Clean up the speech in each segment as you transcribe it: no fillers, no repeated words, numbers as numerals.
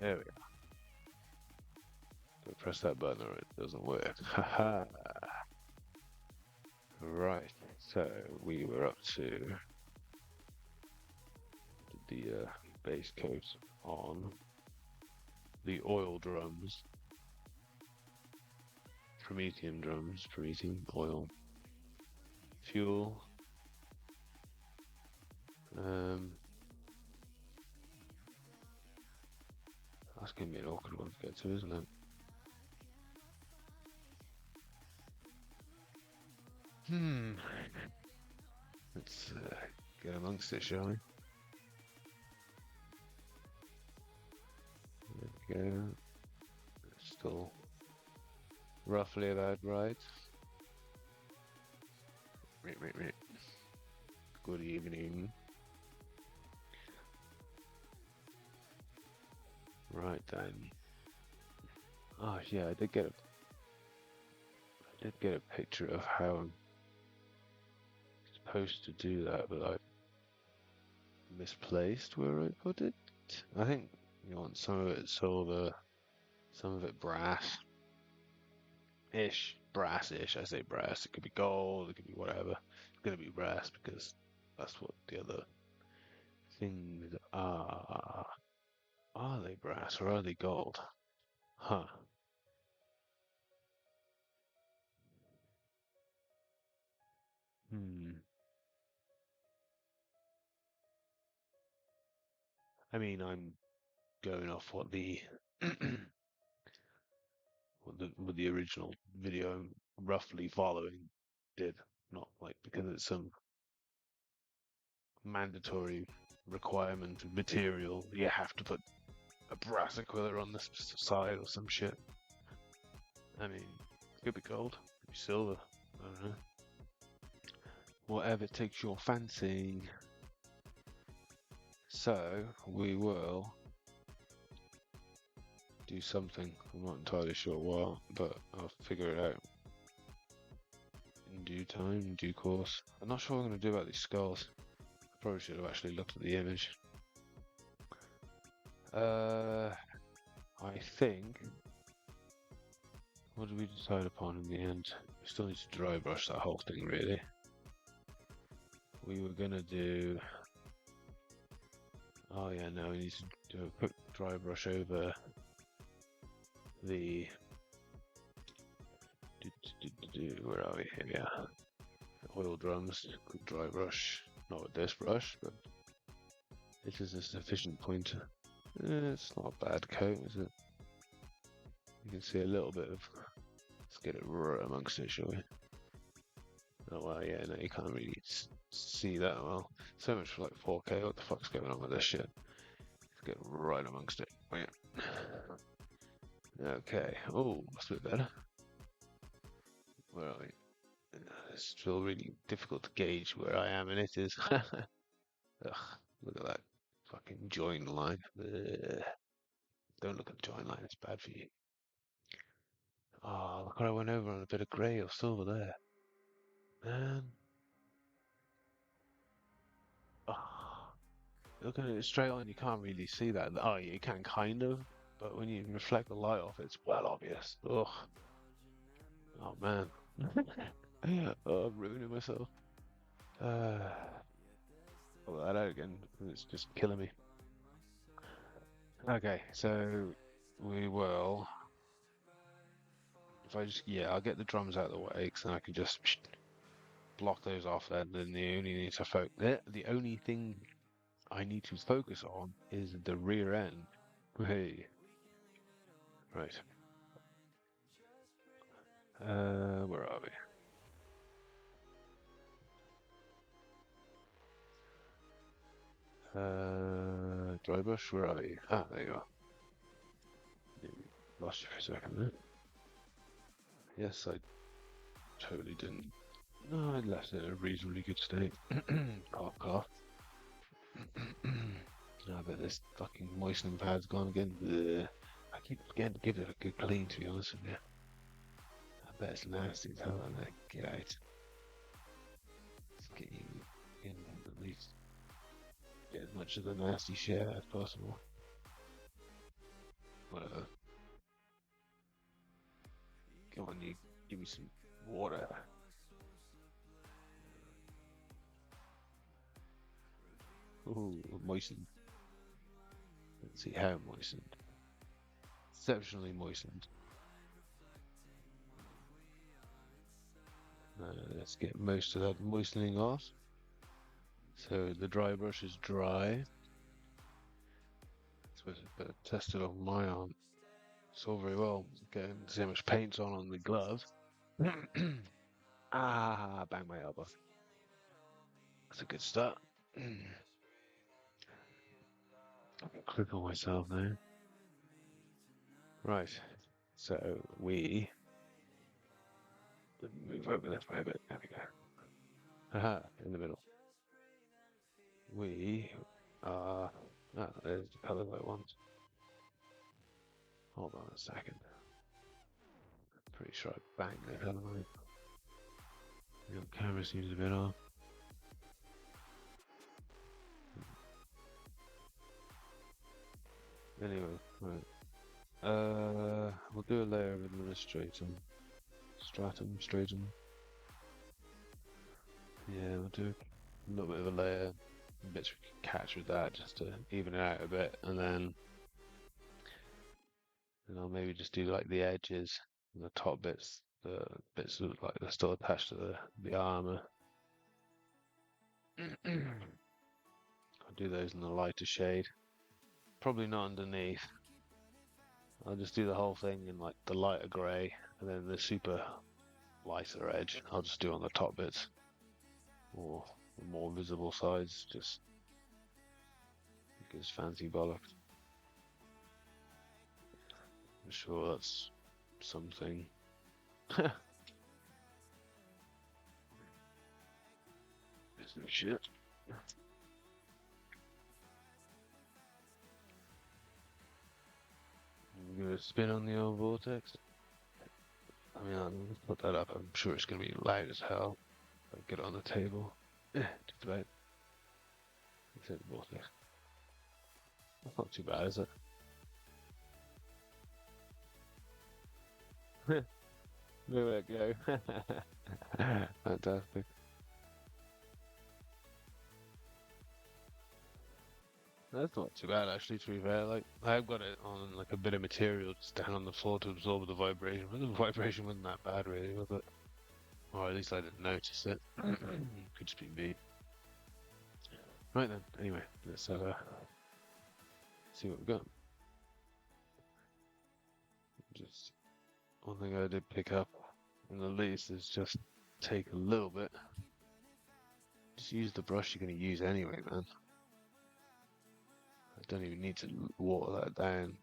There we go. Don't press that button or it doesn't work. Haha. Right. So we were up to the base coat on the oil drums. Promethium, oil, fuel. That's going to be an awkward one to get to, isn't it? Let's get amongst it, shall we? There we go. Still roughly about right. Good evening. Right then. Oh yeah, I did get a picture of how I'm supposed to do that, but I misplaced where I put it. I think you want some of it silver, some of it brass-ish. I say brass. It could be gold. It could be whatever. It's gonna be brass because that's what the other things are. Are they brass or are they gold? Huh. Hmm. I mean, I'm going off what the what the original video I'm roughly following did, not like because it's some mandatory requirement of material. You have to put a brass Aquila on this side or some shit. I mean, it could be gold, it could be silver. I don't know. Whatever takes your fancy. So we will do something. I'm not entirely sure what, but I'll figure it out in due time, in due course. I'm not sure what I'm going to do about these skulls. I probably should have actually looked at the image. I think. What did we decide upon in the end? We still need to dry brush that whole thing, really. We were gonna do. Oh yeah, no, we need to do a quick dry brush over the. Where are we? Here we are. Oil drums. Quick dry brush. Not with this brush, but it is a sufficient pointer. It's not a bad coat, is it? You can see a little bit of. Let's get it right amongst it, shall we? Oh well, yeah, no, you can't really see that well. So much for like 4K. What the fuck's going on with this shit? Let's get right amongst it. Oh, yeah. Okay. Oh, that's a bit better. Where are we? It's still really difficult to gauge where I am, and it is. Ugh, look at that fucking join line. Ugh. Don't look at the join line. It's bad for you. Oh, look what I went over on a bit of grey or silver there. Man. Oh, looking at it straight on, you can't really see that. Oh, you can kind of, but when you reflect the light off, it's well obvious. Ugh. Oh man. Oh, I'm ruining myself. Pull that out again. It's just killing me. Okay, so we will. If I just, yeah, I'll get the drums out of the way because then I can just block those off. Then the only need to the only thing I need to focus on is the rear end. Hey, right. Where are we? Dry brush, where are you? Ah, there you are. Lost you for a second there. Yes, I totally didn't. No, I left it in a reasonably good state. Cough, cough. I bet this fucking moistening pad's gone again. Ugh. I keep forgetting to give it a good clean, to be honest with you. I bet it's nasty as hell, and get out. Let's get you in at least. Get as much of the nasty shit as possible. Whatever. Come on, you give me some water. Ooh, moistened. Let's see how moistened. Exceptionally moistened. Let's get most of that moistening off. So the dry brush is dry. Suppose I better test it on my arm. It's all very well getting so much paint's on the glove. Ah, bang my elbow. That's a good start. Cripple myself there. Right. So we move over this way a bit. There we go. Aha, in the middle. We are. Ah, there's the colours I want. Hold on a second. Pretty sure I banged it, haven't I? The camera seems a bit off. Anyway, right. We'll do a layer of administratum. Stratum. Yeah, we'll do a little bit of a layer. Bits we can catch with that just to even it out a bit, and then I'll maybe just do like the edges, the top bits, the bits that look like they're still attached to the armor. I'll do those in the lighter shade. Probably not underneath. I'll just do the whole thing in like the lighter grey, and then the super lighter edge I'll just do on the top bits, or the more visible sides, just because fancy bollocks. I'm sure that's something. Business shit. Give it a spin on the old vortex. I mean, I'll put that up. I'm sure it's going to be loud as hell. I'll get it on the table. Just about. Except the vortex. That's not too bad, is it? There we go. Fantastic. That's not too bad actually, to be fair. Like I've got it on like a bit of material just down on the floor to absorb the vibration, but the vibration wasn't that bad really, was it? Or at least I didn't notice it. Could just be me. Right then, anyway, let's see what we've got. Just one thing I did pick up in the least is just take a little bit. Just use the brush you're going to use anyway, man. I don't even need to water that down.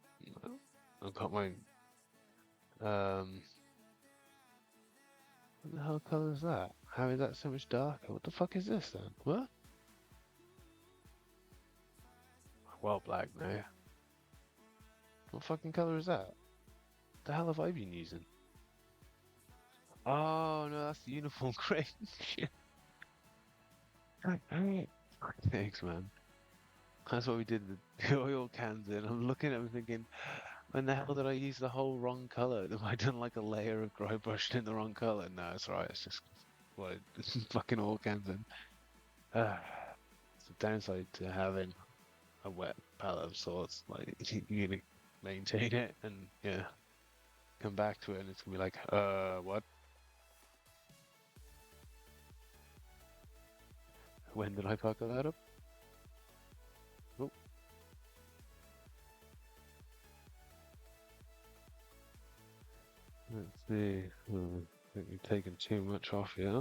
I've got my what the hell colour is that? How is that so much darker? What the fuck is this then? What? Well, black now. What fucking colour is that? The hell have I been using? Oh no, that's the uniform grey. Thanks, man. That's what we did the oil cans in. I'm looking at them thinking, when the hell did I use the whole wrong colour? Have I done like a layer of dry brushed in the wrong colour? No, it's right. It's just what fucking oil cans in. It's the downside to having a wet palette of sorts. Like you gonna maintain it and yeah, come back to it and it's gonna be like, what? When did I fuck that up? Oh, let's see. I think you've taken too much off here.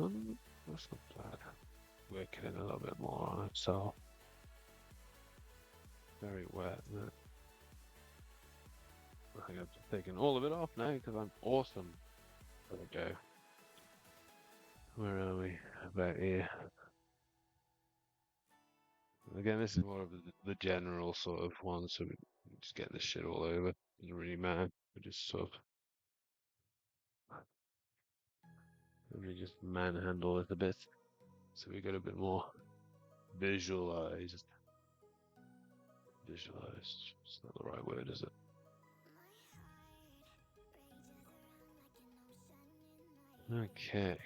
That's not bad. Working it a little bit more on it, so very wet. I think I've taken all of it off now because I'm awesome. There we go. Where are we? About here. Again, this is more of the general sort of one, so we just get this shit all over. Doesn't really matter. We just sort of let me just manhandle it a bit, so we get a bit more visualized. Visualized. It's not the right word, is it? Okay.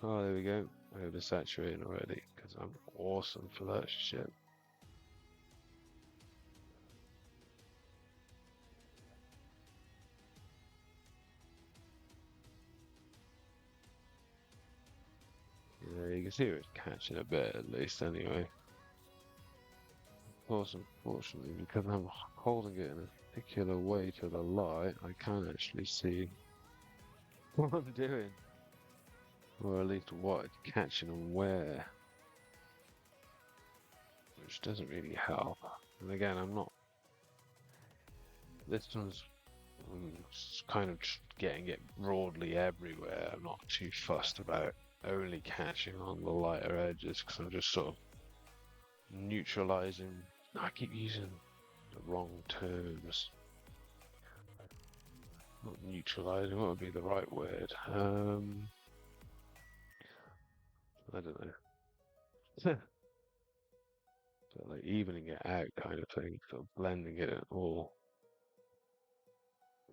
Oh, there we go. Oversaturating already because I'm awesome for that shit. Yeah, you can see it's catching a bit at least anyway. Of course, unfortunately, because I'm holding it in a particular way to the light, I can actually see what I'm doing. Or at least what it's catching and where. Which doesn't really help. And again, I'm not. This one's kind of just getting it broadly everywhere. I'm not too fussed about only catching on the lighter edges because I'm just sort of neutralizing. I keep using the wrong terms. Not neutralizing, what would be the right word? I don't know. So like evening it out kind of thing, sort of blending it all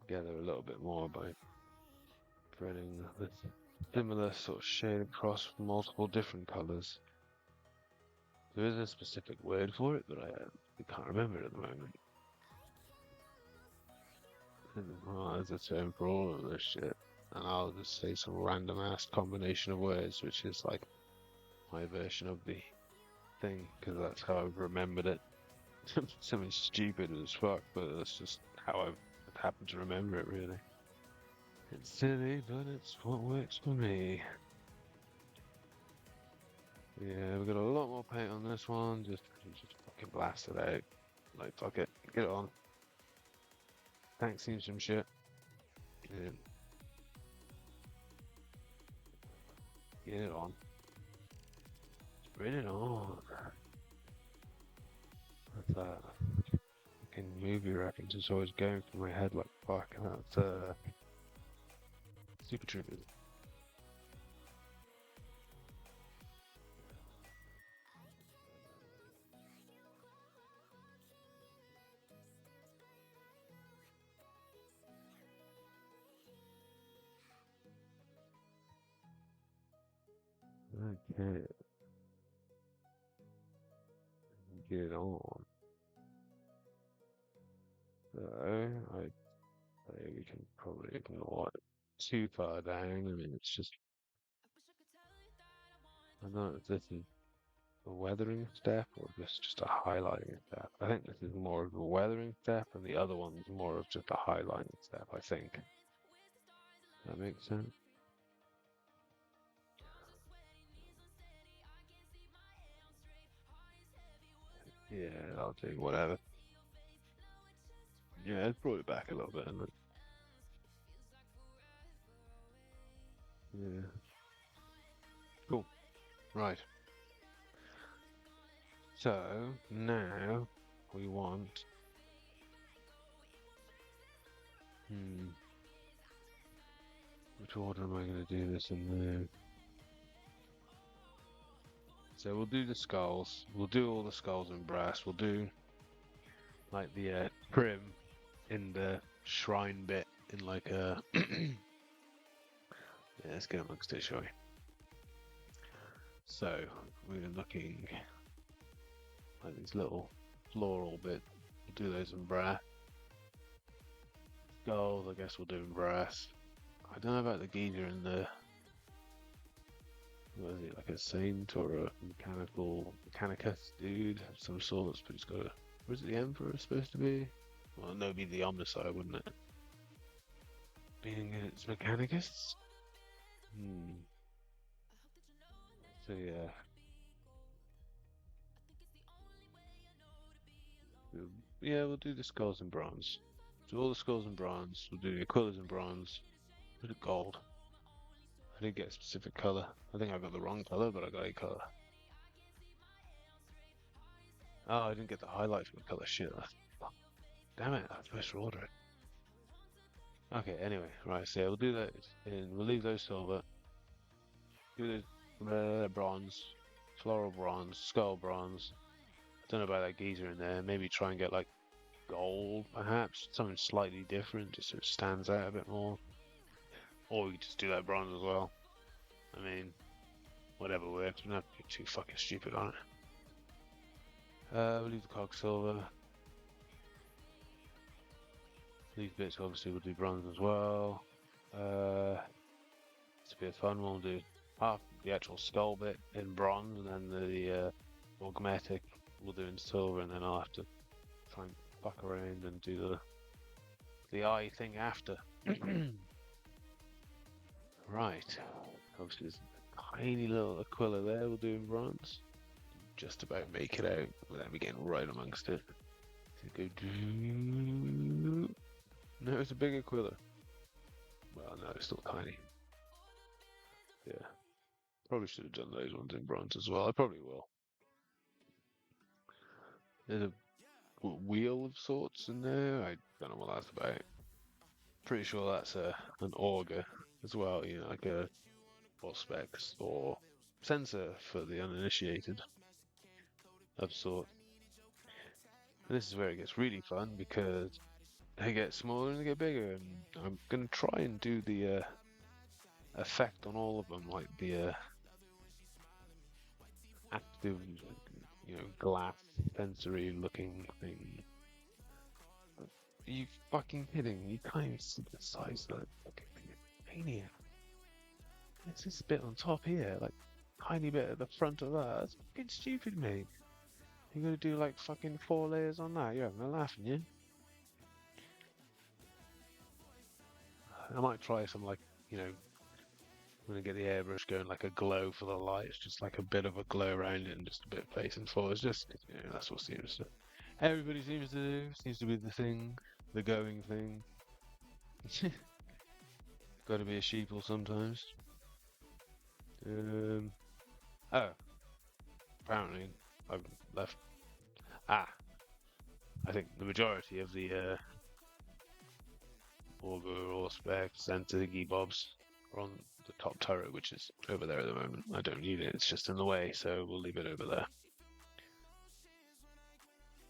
together a little bit more by spreading the similar sort of shade across multiple different colors. There is a specific word for it, but I can't remember it at the moment. Oh, there's a term for all of this shit. And I'll just say some random ass combination of words, which is like my version of the thing, because that's how I've remembered it. Something stupid as fuck, but that's just how I've happened to remember it, really. It's silly, but it's what works for me. Yeah, we've got a lot more paint on this one. Just fucking blast it out. Like, fuck it. Get it on. Tank seems some shit. Yeah. Get it on. Bring it on. That's that fucking movie reference is always going through my head like fuck. That's Super Troopers. Okay. Get it on. So I say we can probably ignore it too far down. I mean, it's just I don't know if this is a weathering step or just a highlighting step. I think this is more of a weathering step, and the other one's more of just a highlighting step. I think that makes sense. Yeah, I'll do whatever. Yeah, it's brought it back a little bit, and yeah, cool. Right. So now we want. Which order am I going to do this in there? So we'll do the skulls. We'll do all the skulls in brass. We'll do like the trim in the shrine bit in like a. Yeah, let's get amongst it, shall we? So we're looking like these little floral bits. We'll do those in brass. Skulls, I guess we'll do in brass. I don't know about the geezer in the. What is it, like a saint or a mechanicus dude of some sort? But he's got a. Was it the Emperor supposed to be? Well, no, it'd be the Omnicide, wouldn't it? Being it's Mechanicus? So yeah. Yeah, we'll do the skulls in bronze. Do all the skulls in bronze. We'll do the Aquillas in bronze. Put it gold. I didn't get a specific colour. I think I got the wrong colour, but I got a colour. Oh, I didn't get the highlight for the colour. Shit. Damn it, I'm supposed to order it. Okay, anyway, right, so yeah, we'll do that, and we'll leave those silver. Do the bronze, floral bronze, skull bronze. I don't know about that geezer in there. Maybe try and get like gold, perhaps something slightly different, just so it stands out a bit more. Or we could just do that bronze as well. I mean, whatever works. We're not too fucking stupid on it. We'll leave the cog silver. These bits obviously we'll do bronze as well. It's a bit of fun. We'll do half the actual skull bit in bronze, and then the augmetic we'll do in silver, and then I'll have to try and fuck around and do the eye thing after. Right. Obviously there's a tiny little Aquila there we'll do in bronze. Just about make it out without me getting right amongst it. So go do. No, it's a big Aquila. Well, no, it's still tiny. Yeah. Probably should have done those ones in bronze as well. I probably will. There's a wheel of sorts in there. I don't know what that's about. Pretty sure that's an auger as well, you know, like a specs or sensor for the uninitiated of sort. And this is where it gets really fun because they get smaller and they get bigger, and I'm gonna try and do the effect on all of them, like the active, you know, glass sensory looking thing. Are you fucking kidding? You can't even see the size of that fucking maniac. It's this bit on top here, like tiny bit at the front of that. That's fucking stupid, mate. You're gonna do like fucking 4 layers on that? You're having a laugh, aren't you? I might try some, like, you know, I'm gonna get the airbrush going, like a glow for the lights, just like a bit of a glow around it and just a bit facing forwards. Just, you know, that's what seems to everybody seems to do. Seems to be the thing, the going thing. Got to be a sheeple sometimes. Oh, apparently I've left. Ah, I think the majority of the auger or spec thingy bobs are on the top turret, which is over there at the moment. I don't need it; it's just in the way, so we'll leave it over there.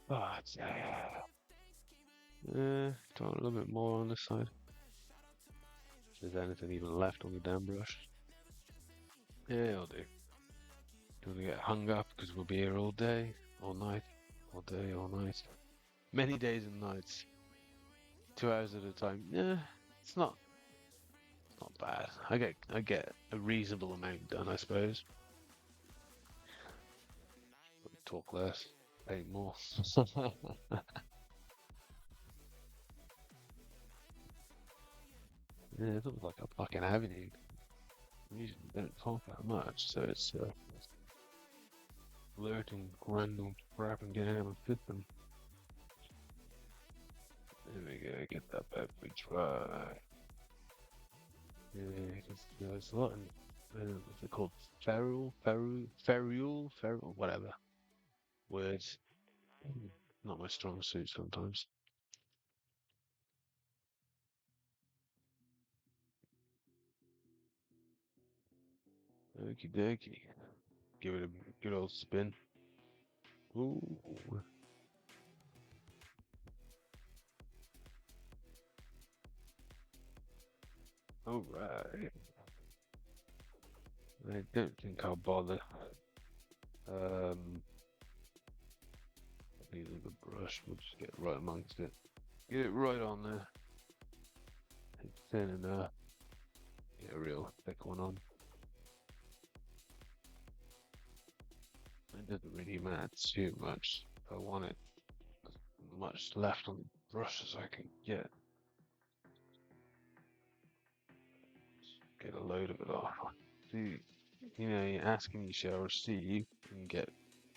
But do a little bit more on this side. If there's anything even left on the damn brush. Yeah, I'll do. Don't want to get hung up because we'll be here all day, all night, all day, all night. Many days and nights. 2 hours at a time. Yeah, it's not bad. I get a reasonable amount done, I suppose. Talk less, paint more. Yeah, it looks like a fucking avenue. We usually don't talk that much, so it's flirting random crap and getting out of the system. There we go, get that bad we try. Yeah, there's a lot in, what's it called? Feral, whatever. Words. Not my strong suit sometimes. Okie dokie. Give it a good old spin. Ooh. Alright. I don't think I'll bother. Using the brush, we'll just get right amongst it. Get it right on there. It's thin enough. Get a real thick one on. It doesn't really matter too much. I want it as much left on the brush as I can get. Get a load of it off. See, you know, you're asking you shall receive, you can get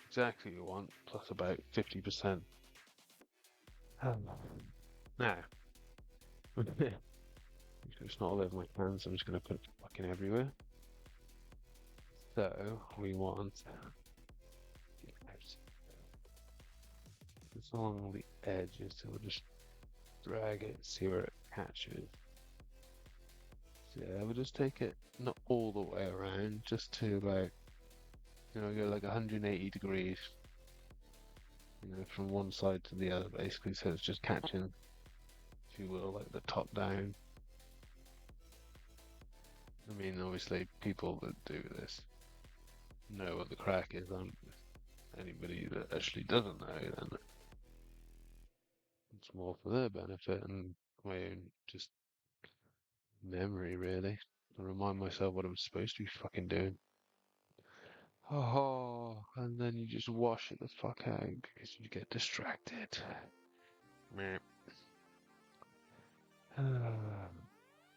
exactly what you want, plus about 50%. Now, it's not all over my hands, I'm just going to put it fucking everywhere. So, we want it's along the edges, so we'll just drag it, see where it catches. So yeah, we'll just take it not all the way around, just to about, you know, go like 180 degrees, you know, from one side to the other basically, so it's just catching, if you will, like the top down. I mean, obviously, people that do this know what the crack is. Anybody that actually doesn't know, then it's more for their benefit and my own just memory, really. To remind myself what I'm supposed to be fucking doing. Oh, and then you just wash it the fuck out because you get distracted. Meh.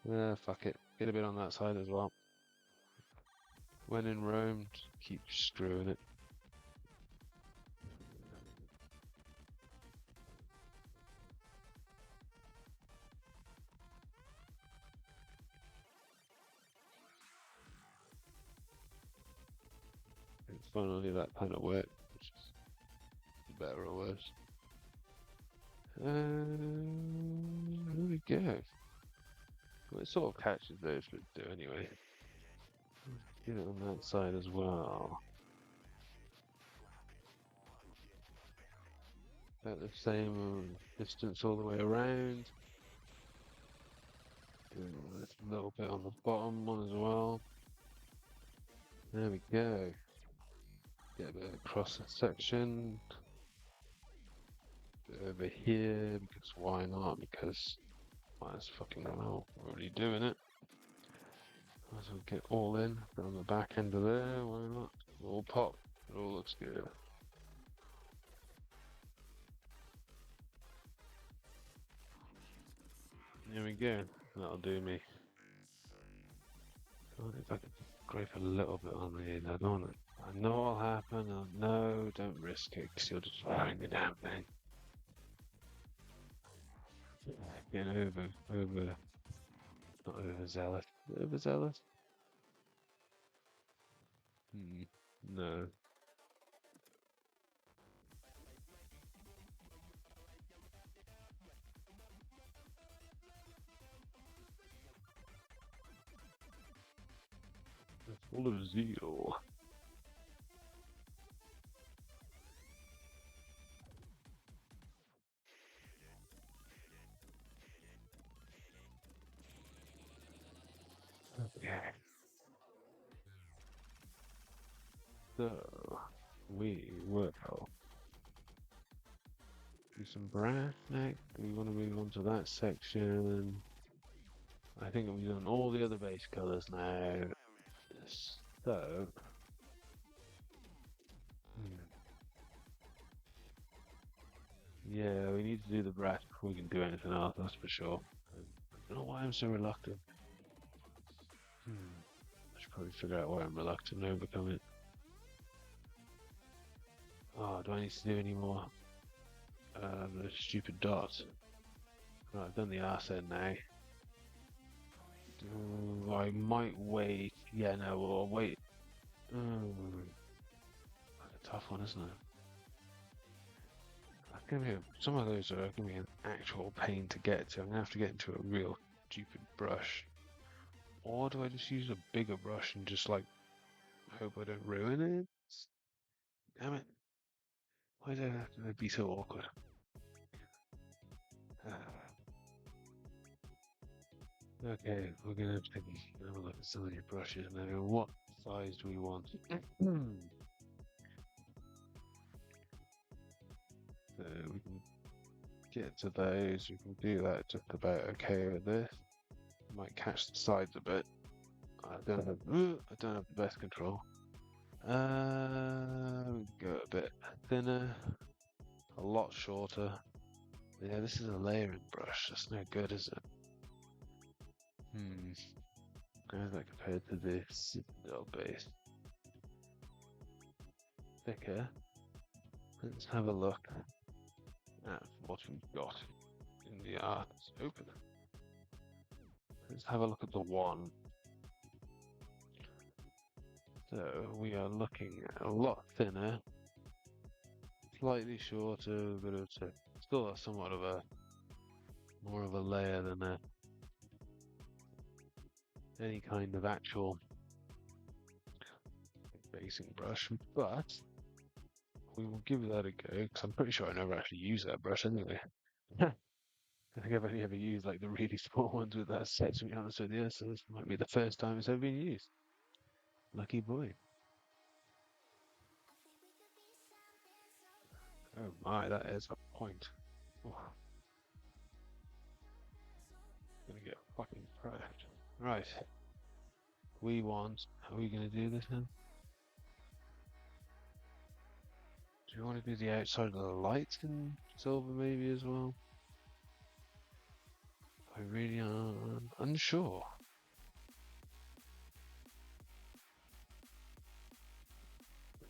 Yeah, fuck it. Get a bit on that side as well. When in Rome, just keep screwing it. It's finally that kind of work, which is better or worse. There we go. Well, it sort of catches those that do anyway. Get it on that side as well. About the same distance all the way around. Do a little bit on the bottom one as well. There we go. Get a bit across the section. Bit over here, because why not? Because might as fucking well. We're already doing it. Might as well get all in. Put on the back end of there, why not? All pop. It all looks good. There we go. That'll do me. God, if I could scrape a little bit on the end, I don't want it. I know what'll happen. No, don't risk it, because you'll just ruin the damn thing. Getting not overzealous. Overzealous? No. Full of zeal. Okay. So, we will do some brass next. We want to move on to that section. I think we've done all the other base colors now. So, yeah, we need to do the brass before we can do anything else, that's for sure. I don't know why I'm so reluctant. I should probably figure out why I'm reluctant to overcome it. Oh, do I need to do any more? The stupid dots. Right, I've done the arse end now. I might wait. Yeah, no, I'll wait. That's a tough one, isn't it? Some of those are gonna be an actual pain to get to. I'm gonna have to get into a real stupid brush. Or do I just use a bigger brush and just like hope I don't ruin it? Damn it. Why does that have to be so awkward? Okay, we're gonna have to have a look at some of these brushes now. What size do we want? So we can get to those. We can do that just about okay with this. Might catch the sides a bit. I don't have the best control. Go a bit thinner, a lot shorter. Yeah, this is a layering brush. That's no good, is it? How's that compared to this little base? Thicker. Let's have a look at what we've got in the art. It's open. Let's have a look at the one. So we are looking at a lot thinner, slightly shorter, but it's still somewhat of a more of a layer than any kind of actual basing brush. But we will give that a go because I'm pretty sure I never actually used that brush anyway. I think I've only ever used like the really small ones with that set, to be honest with you, so this might be the first time it's ever been used. Lucky boy. Oh my, that is a point. Oh, gonna get fucking crashed. Right. We want. Are we gonna do this now? Do you want to do the outside of the lights in silver maybe as well? I really am unsure.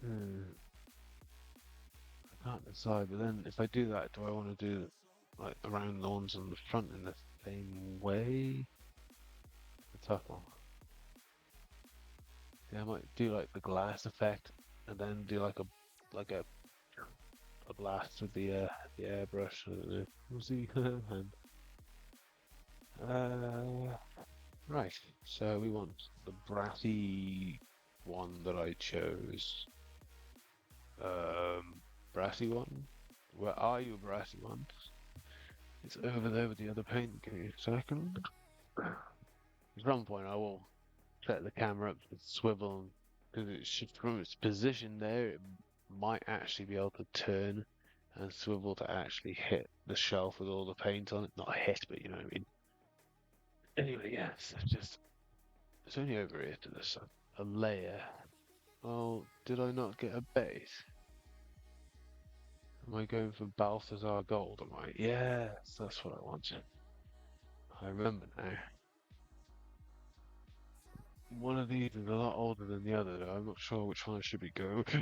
Hmm. I can't decide, but then if I do that, do I want to do like around the ones on the front in the same way? A tough one. Yeah, I might do like the glass effect and then do like a blast with the airbrush. I don't know. We'll see. And, uh, right. So we want the brassy one that I chose. Brassy one. Where are you, brassy one? It's over there with the other paint. Give me a second. At some point, I will set the camera up to swivel because from its position there, it might actually be able to turn and swivel to actually hit the shelf with all the paint on it. Not hit, but you know what I mean. Anyway, yes, it's only over here to the sun. A layer. Oh, did I not get a base? Am I going for Balthazar Gold? Am I? Yes, that's what I wanted. I remember now. One of these is a lot older than the other, though. I'm not sure which one I should be going with.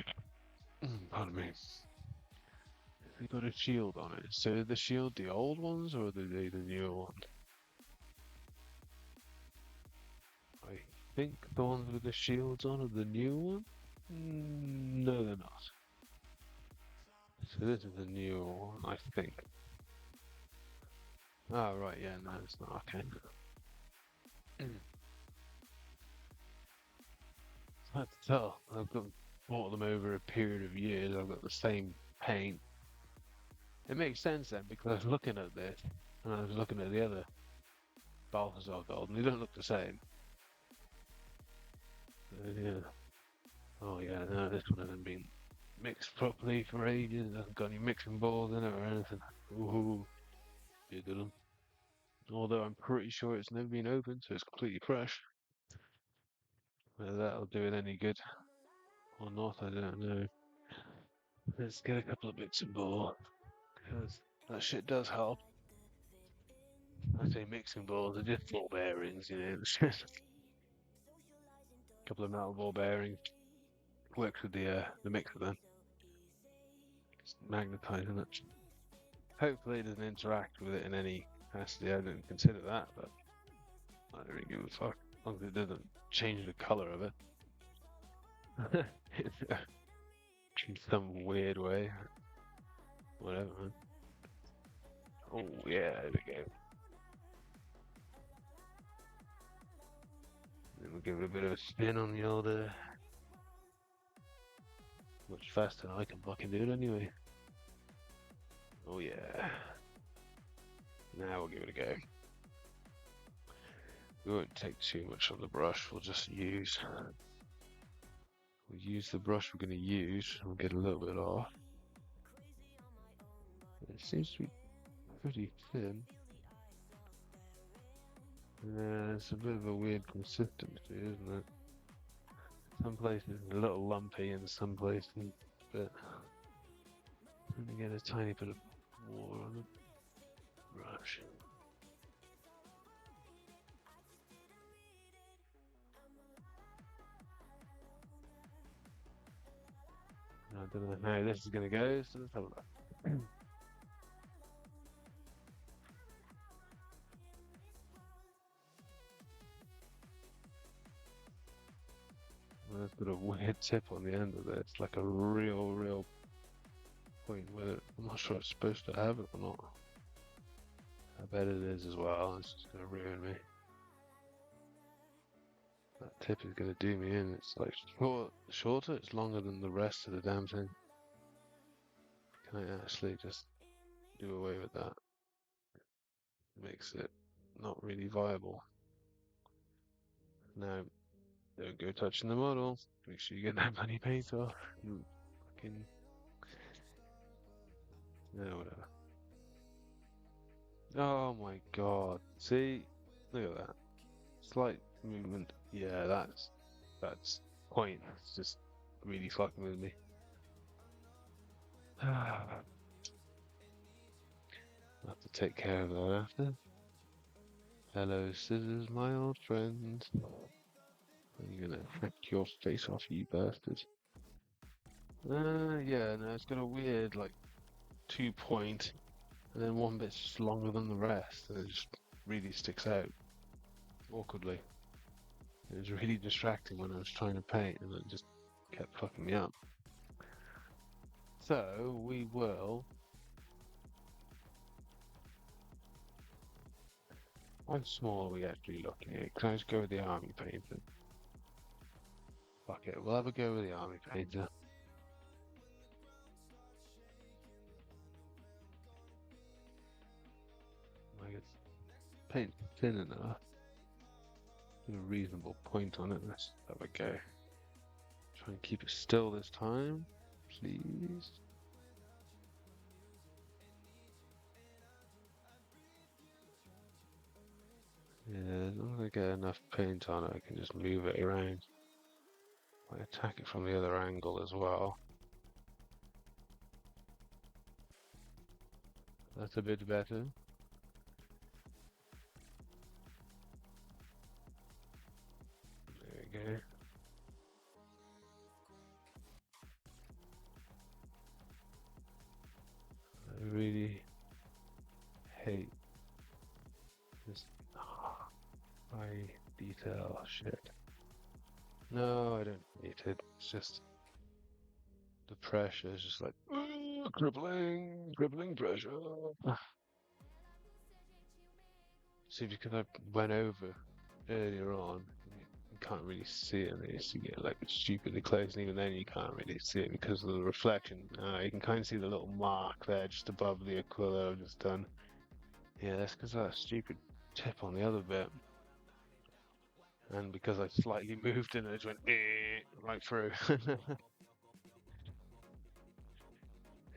Pardon me. They got a shield on it. So are the shield the old ones or are they the newer ones? I think the ones with the shields on are the new one? No, they're not. So this is the newer one, I think. Oh, right, yeah, no, it's not. Okay. It's hard to tell. Bought them over a period of years. I've got the same paint. It makes sense then because I was looking at this and I was looking at the other Balthazar Gold and they don't look the same. Yeah. Oh yeah, no, this one hasn't been mixed properly for ages. It hasn't got any mixing balls in it or anything. Ooh, you did them. Although I'm pretty sure it's never been opened, so it's completely fresh. Whether that'll do it any good or not, I don't know. Let's get a couple of bits of ball, because that shit does help. I say mixing balls, they're just ball bearings, you know. It's just a couple of metal ball bearings. Works with the mixer then. It's magnetizing it. Hopefully it doesn't interact with it in any capacity. I didn't consider that, but I don't really give a fuck. As long as it doesn't change the color of it. In some weird way. Whatever, man. Oh, yeah, there we go. Then we'll give it a bit of a spin on the old, much faster than I can fucking do it anyway. Oh, yeah. Now we'll give it a go. We won't take too much on the brush, we'll use the brush we're going to use, and we'll get a little bit off. It seems to be pretty thin. Yeah, it's a bit of a weird consistency, isn't it? Some places a little lumpy and some places a bit. Let me get a tiny bit of water on the brush. I don't know how this is going to go, so let's have a look. Well, there's got a weird tip on the end of it. It's like a real point with it. I'm not sure it's supposed to have it or not. I bet it is as well. It's just going to ruin me. That tip is going to do me in. It's like shorter, it's longer than the rest of the damn thing. Can I actually just do away with that? makes it not really viable. Now, don't go touching the model. Make sure you get that bloody paint off. You fucking no, whatever. Oh my god! See, look at that slight movement. Yeah, that's point. It's just really fucking with me. I'll have to take care of that after. Hello, scissors, my old friend. I'm gonna hack your face off, you bastard. Yeah, no, it's got a weird, like, 2 point, and then one bit's just longer than the rest, and it just really sticks out awkwardly. It was really distracting when I was trying to paint, and it just kept fucking me up. So, we will. How small are we actually looking at? Can I just go with the army painter? Fuck it, we'll have a go with the army painter. I guess paint thin enough. Get a reasonable point on it. Let's have a go. Try and keep it still this time, please. Yeah, as long as I get enough paint on it, I can just move it around. I attack it from the other angle as well. That's a bit better. There we go. I really hate this high detail shit. No, I don't hate it. It's just the pressure is just like crippling pressure. See, because I went over earlier on, you can't really see it unless you get like stupidly close, and even then you can't really see it because of the reflection. You can kind of see the little mark there just above the Aquila I've just done. Yeah, that's because of that stupid tip on the other bit. And because I slightly moved and it just went right through.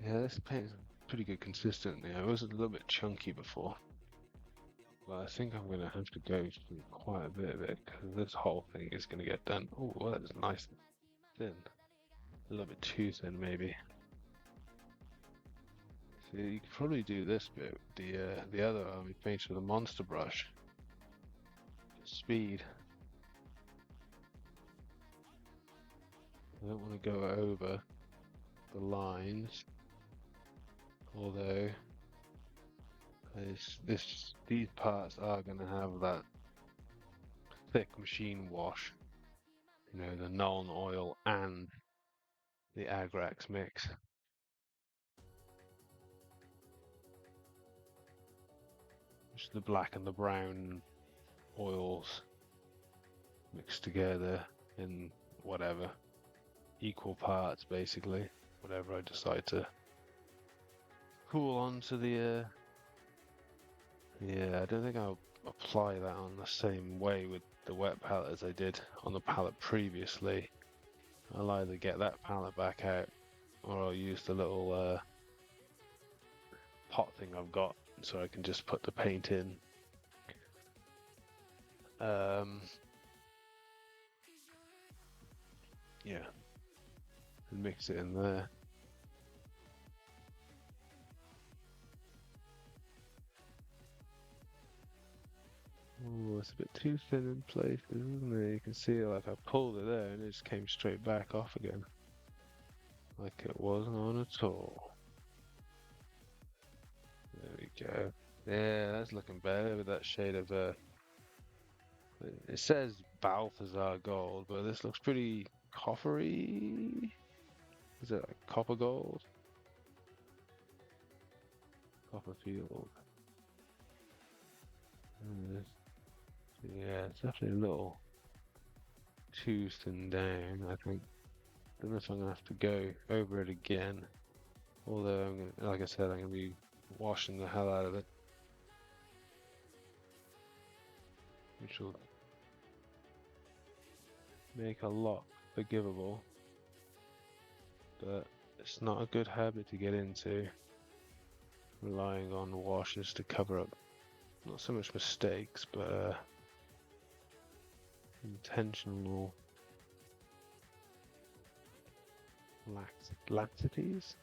Yeah, this paint is pretty good consistently. I was a little bit chunky before. But I think I'm going to have to go through quite a bit of it because this whole thing is going to get done. Oh, well, that is nice and thin. A little bit too thin, maybe. So you could probably do this bit, the other army paint with a monster brush. Speed. I don't want to go over the lines, although these parts are going to have that thick machine wash. You know, the Nuln oil and the Agrax mix. Just the black and the brown oils mixed together in whatever equal parts, basically. Whatever I decide to pool onto the. Yeah, I don't think I'll apply that on the same way with the wet palette as I did on the palette previously. I'll either get that palette back out, or I'll use the little pot thing I've got, so I can just put the paint in. Yeah, and mix it in there. Oh, it's a bit too thin in places, isn't it? You can see, like, I pulled it there and it just came straight back off again. Like it wasn't on at all. There we go. Yeah, that's looking better with that shade of it says Balthazar gold, but this looks pretty coppery. Is it like copper gold? Copperfield. Yeah, it's definitely a little too thin down, I think. Don't know if I'm gonna have to go over it again. Although I'm gonna, like I said, I'm gonna be washing the hell out of it. which will make a lot forgivable, but it's not a good habit to get into, relying on washes to cover up not so much mistakes, but intentional laxities.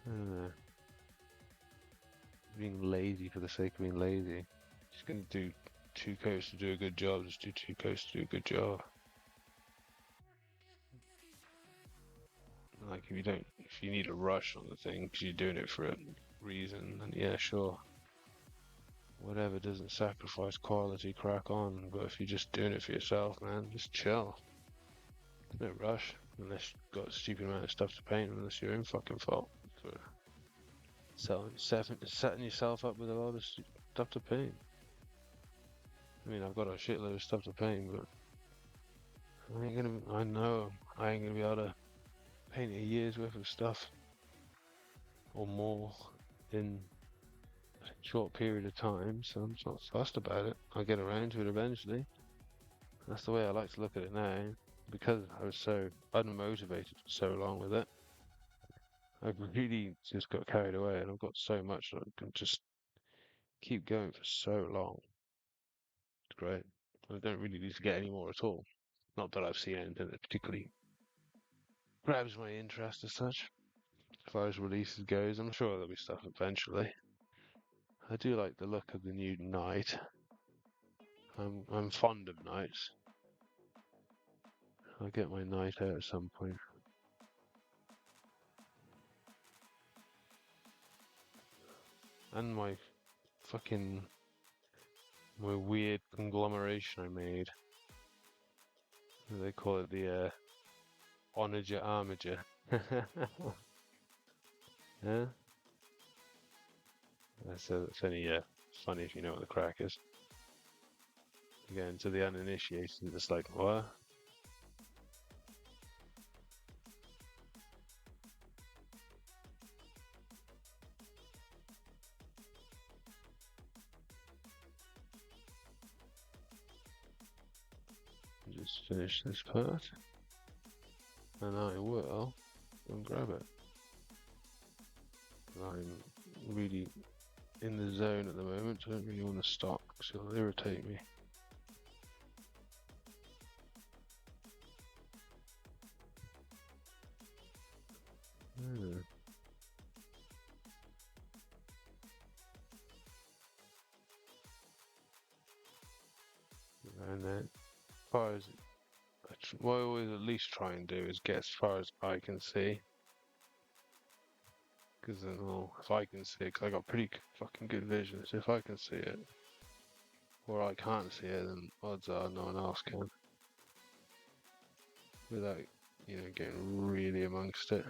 I don't know. Being lazy for the sake of being lazy. Just gonna do 2 coats to do a good job. Just do 2 coats to do a good job. Like if you need a rush on the thing because you're doing it for a reason, then yeah, sure. Whatever doesn't sacrifice quality, crack on. But if you're just doing it for yourself, man, just chill. There's no rush unless you've got a stupid amount of stuff to paint, unless your own fucking fault for setting yourself up with a lot of stuff to paint. I mean, I've got a shitload of stuff to paint, but I know I ain't gonna be able to paint a year's worth of stuff or more in a short period of time, so I'm not fussed about it. I'll get around to it eventually. That's the way I like to look at it now. Because I was so unmotivated for so long with it, I've really just got carried away, and I've got so much that I can just keep going for so long. It's great. I don't really need to get any more at all. Not that I've seen anything that particularly grabs my interest as such. As far as releases goes, I'm sure there'll be stuff eventually. I do like the look of the new Knight. I'm fond of Knights. I'll get my Knight out at some point. And my weird conglomeration I made. They call it the Onager Armager. Yeah? That's only funny if you know what the crack is. Again, to the uninitiated, it's like, what? Just finish this part, and I will go and grab it. I'm really in the zone at the moment, so I don't really want to stop because it'll irritate me. And then, as far as what I always at least try and do is get as far as I can see. Because then, well, if I can see it, because I got pretty fucking good vision, so if I can see it, or I can't see it, then odds are no one else can. Without, getting really amongst it.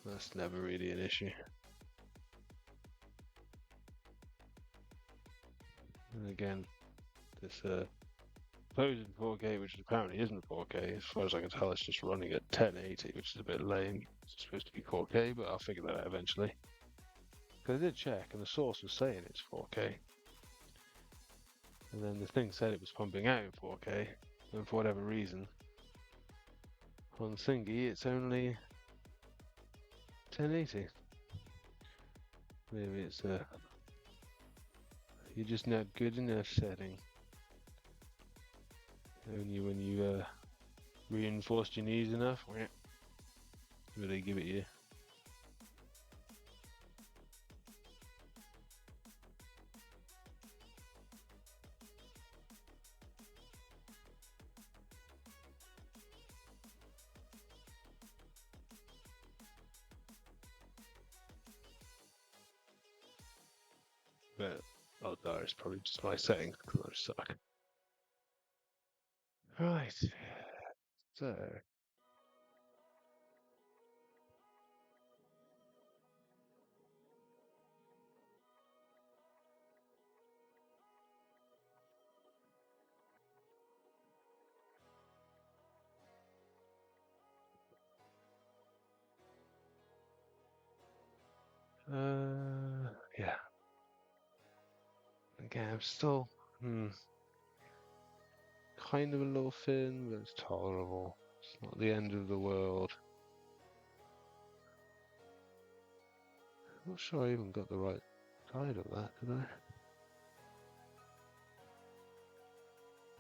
That's never really an issue. And again, this supposed 4K, which apparently isn't 4K, as far as I can tell, it's just running at 1080, which is a bit lame. It's supposed to be 4K, but I'll figure that out eventually. Because I did check, and the source was saying it's 4K. And then the thing said it was pumping out in 4K, and for whatever reason, on Thingy it's only 1080. Maybe it's you're just not good enough setting. Only when you reinforced your knees enough, will they give it you. But odds are it's probably just my settings because I suck. Right. So. Yeah. again, I'm still kind of a little thin, but it's tolerable. It's not the end of the world. I'm not sure I even got the right side of that, did I?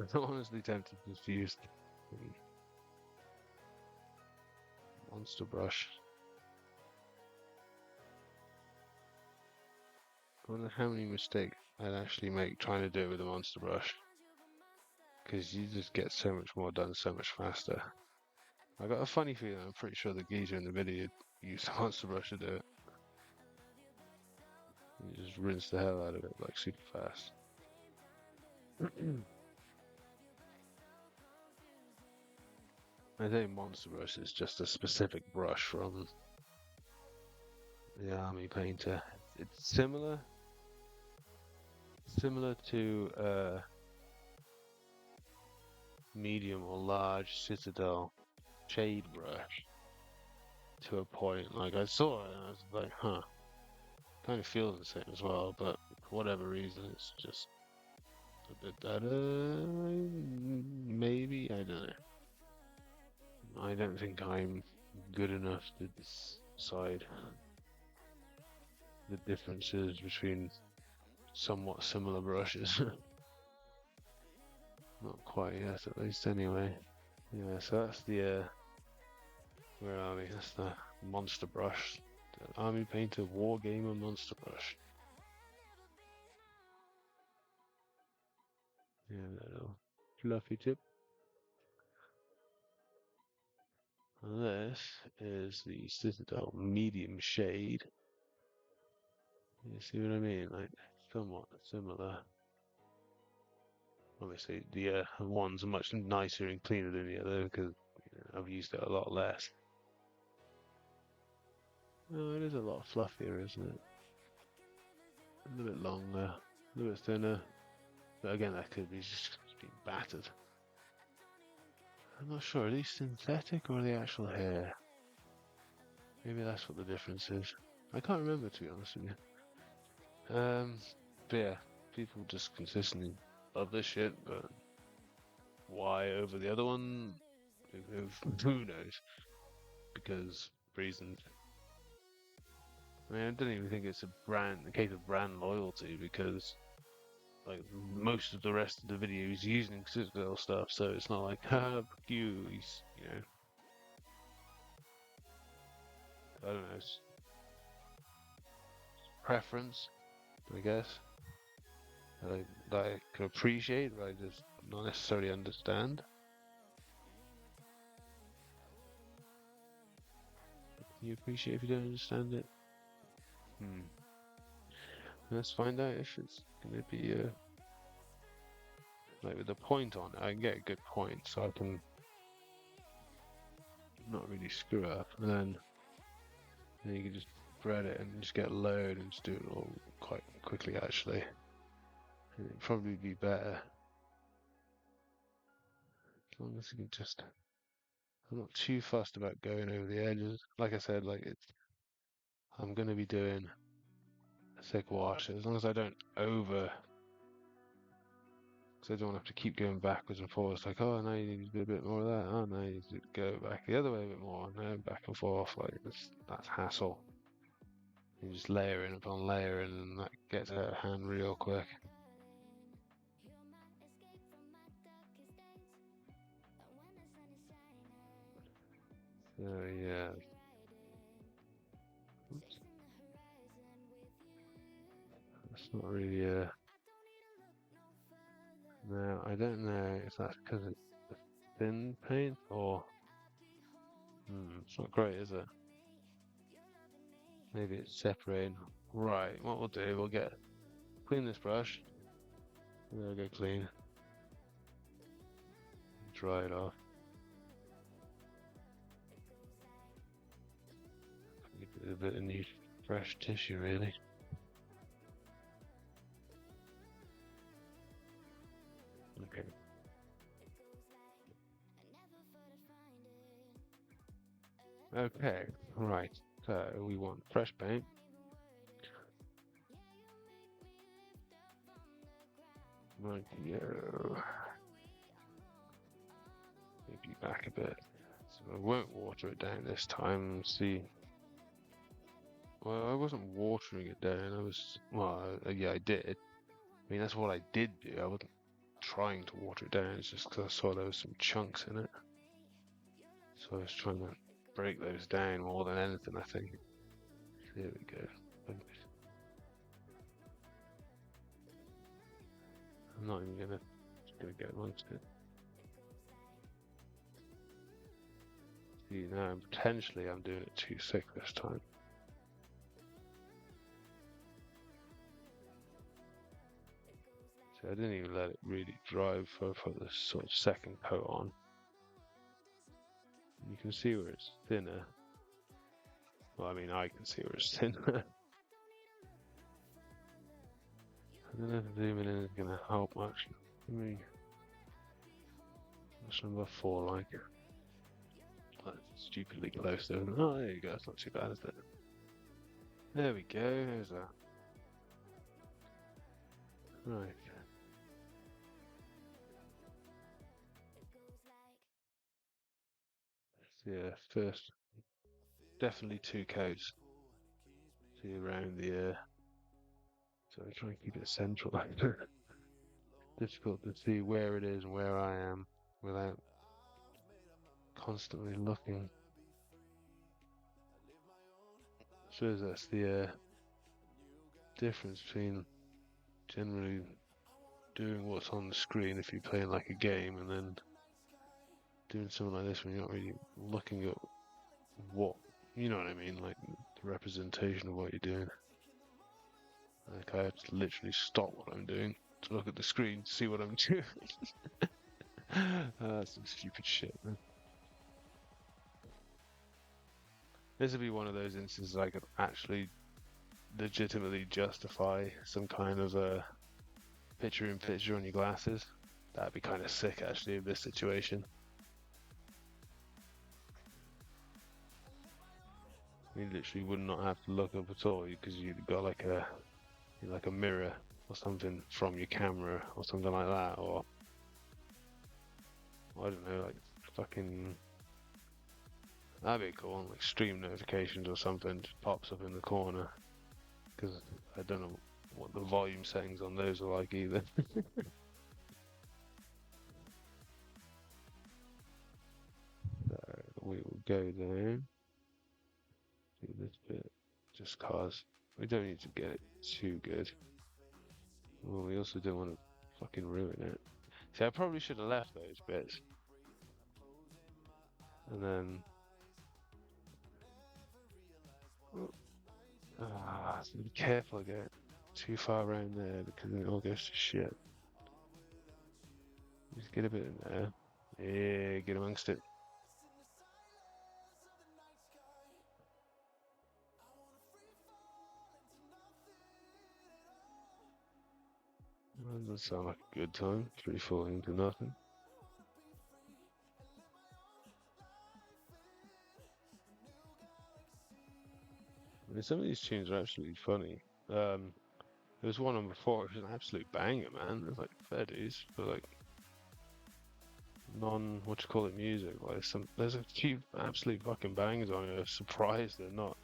I'm honestly tempted to just use the monster brush. I wonder how many mistakes I'd actually make trying to do it with a monster brush. Because you just get so much more done so much faster. I got a funny feeling, I'm pretty sure the geezer in the video used the monster brush to do it. You just rinse the hell out of it like super fast. I think monster brush is just a specific brush from the army painter. It's similar to medium or large citadel shade brush to a point. Like I saw it and I was like, huh, kind of feels the same as well, but for whatever reason, it's just a bit better. Maybe, I don't know. I don't think I'm good enough to decide the differences between somewhat similar brushes. Not quite yet, at least, anyway. Yeah, so that's the, where are we? That's the monster brush. The Army Painter Wargamer Monster Brush. Yeah, that little fluffy tip. And this is the Citadel Medium Shade. You see what I mean? Like, somewhat similar. Obviously, the one's much nicer and cleaner than the other because I've used it a lot less. Oh, it is a lot fluffier, isn't it? A little bit longer, a little bit thinner. But again, that could be just being battered. I'm not sure, are these synthetic or are they actual hair? Maybe that's what the difference is. I can't remember, to be honest with you. But yeah, people just consistently love this shit, but why over the other one? Who knows? Because reasons. I mean, I don't even think it's a case of brand loyalty because like most of the rest of the video is using Citadel stuff, so it's not like he's I don't know, it's preference, I guess. That I can appreciate, but I just not necessarily understand. Can you appreciate if you don't understand it? Let's find out if it's gonna be like with the point on it. I can get a good point, so I can not really screw up, and then you can just thread it and just get load and just do it all quite quickly actually. It'd probably be better. As long as you can just I'm not too fussed about going over the edges. Like I said, I'm gonna be doing a thick wash as long as I don't over because I don't have to keep going backwards and forwards like, oh no, you need to do a bit more of that, oh no, you need to go back the other way a bit more, no, back and forth, like that's hassle. You just layering upon layering and that gets out of hand real quick. So yeah. Oops. That's not really no, I don't know if that's because it's the thin paint or it's not great, is it? Maybe it's separating. Right, what we'll do, we'll clean this brush. There we go, clean. Dry it off. Need a bit of new fresh tissue, really. Okay. Okay, right. So we want fresh paint. Right, yo. Maybe back a bit. So I won't water it down this time. See. Well, I wasn't watering it down. I was. Well, yeah, I did. I mean, that's what I did do. I wasn't trying to water it down. It's just because I saw there was some chunks in it. So I was trying to break those down more than anything, I think. There we go. I'm not even gonna get amongst it. See, now potentially I'm doing it too thick this time. So I didn't even let it really dry before I put this sort of second coat on. You can see where it's thinner. Well, I mean, I can see where it's thinner. I don't know if zooming in is going to help much. Let me. What's number 4 like? That's stupidly close though. Oh, there you go. It's not too bad, is it? There we go. There's that. Right. So yeah, first, definitely 2 coats. See around the so I try and keep it central. Difficult to see where it is and where I am without constantly looking. I suppose that's the difference between generally doing what's on the screen if you're playing like a game and then doing something like this when you're not really looking at what, you know what I mean, like the representation of what you're doing. Like I have to literally stop what I'm doing to look at the screen to see what I'm doing. That's some stupid shit, man. This would be one of those instances I could actually legitimately justify some kind of a picture-in-picture on your glasses. That'd be kind of sick, actually, in this situation. You literally would not have to look up at all because you've got like a mirror or something from your camera or something like that, or I don't know, like fucking. That'd be cool, like stream notifications or something just pops up in the corner. Because I don't know what the volume settings on those are like either. So we will go down. Do this bit. Just cause we don't need to get it too good. Well, we also don't want to fucking ruin it. See, I probably should have left those bits. And then. So be careful, get too far around there because then it all goes to shit. Just get a bit in there. Yeah, get amongst it. That doesn't sound like a good time. Free falling to nothing. I mean, some of these tunes are absolutely funny. There was one on before, it was an absolute banger, man. There's like fair dues, but like what you call it music. Like there's a few absolute fucking bangers on it. I'm surprised they're not,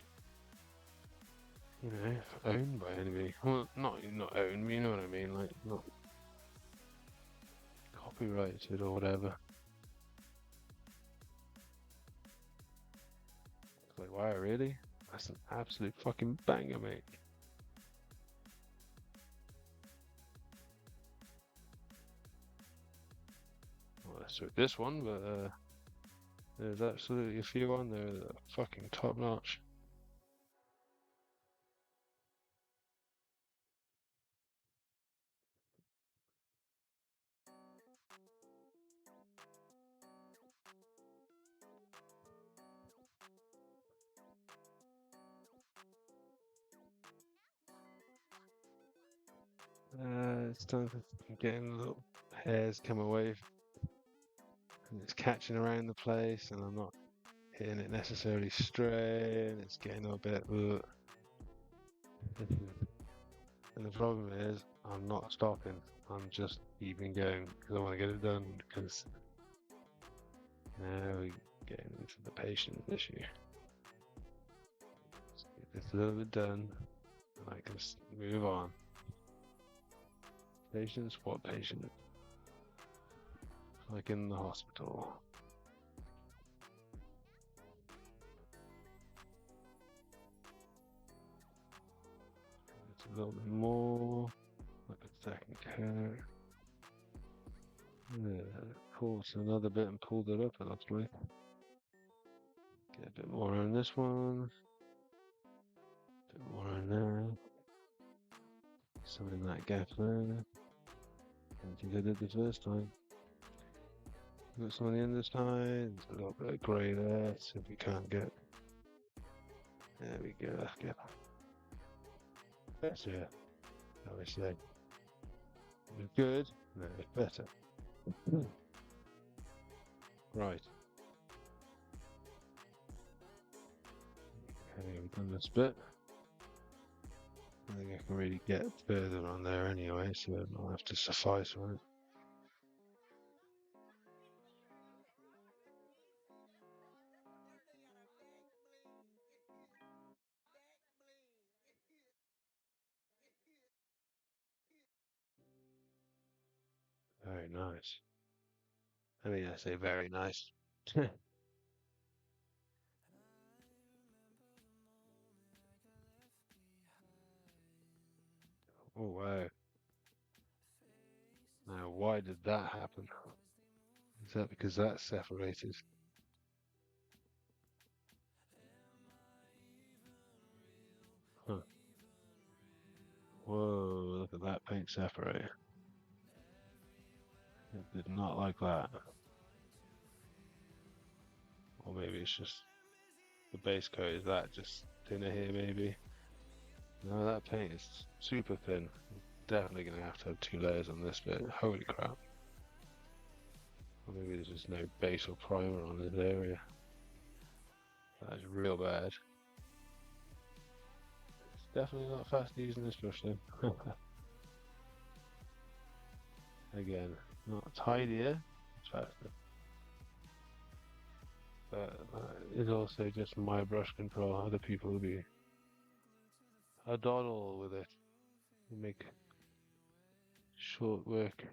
owned by anybody. Well, not owned, you know what I mean? Like not copyrighted or whatever. It's like, wow, really? That's an absolute fucking banger, mate. Well, let's do this one, but there's absolutely a few on there that are fucking top notch. It's time for getting the little hairs come away, and it's catching around the place, and I'm not hitting it necessarily straight, and it's getting a bit. And the problem is, I'm not stopping. I'm just keeping going because I want to get it done. Because now we're getting into the patient issue. Let's get this a little bit done, and I can move on. Patients? What patient? Like in the hospital. It's a little bit more. Like a second care. Yeah, pulled another bit and pulled it up, it looks like. Get a bit more on this one. A bit more on there. Some in that gap there. I think I did the first time. Got some on the end this time. There's a little bit of grey there. See if we can't get. There we go. Let's get. That's it. Obviously. It's good. No, it's better. Right. Okay, we've done this bit. I think I can really get further on there anyway, so it'll have to suffice for it. Very nice. I mean, I say very nice. Oh, wow. Now, why did that happen? Is that because that's separated? Huh. Whoa, look at that paint separate. It did not like that. Or maybe it's just the base coat is that just thinner here, maybe. No, that paint is super thin. Definitely gonna have to have 2 layers on this bit. Holy crap. Or maybe there's just no base or primer on this area. That's real bad. It's definitely not fast using this brush then. Again, not tidier, it's faster. But it's also just my brush control. Other people will be a doddle with it. You make short work.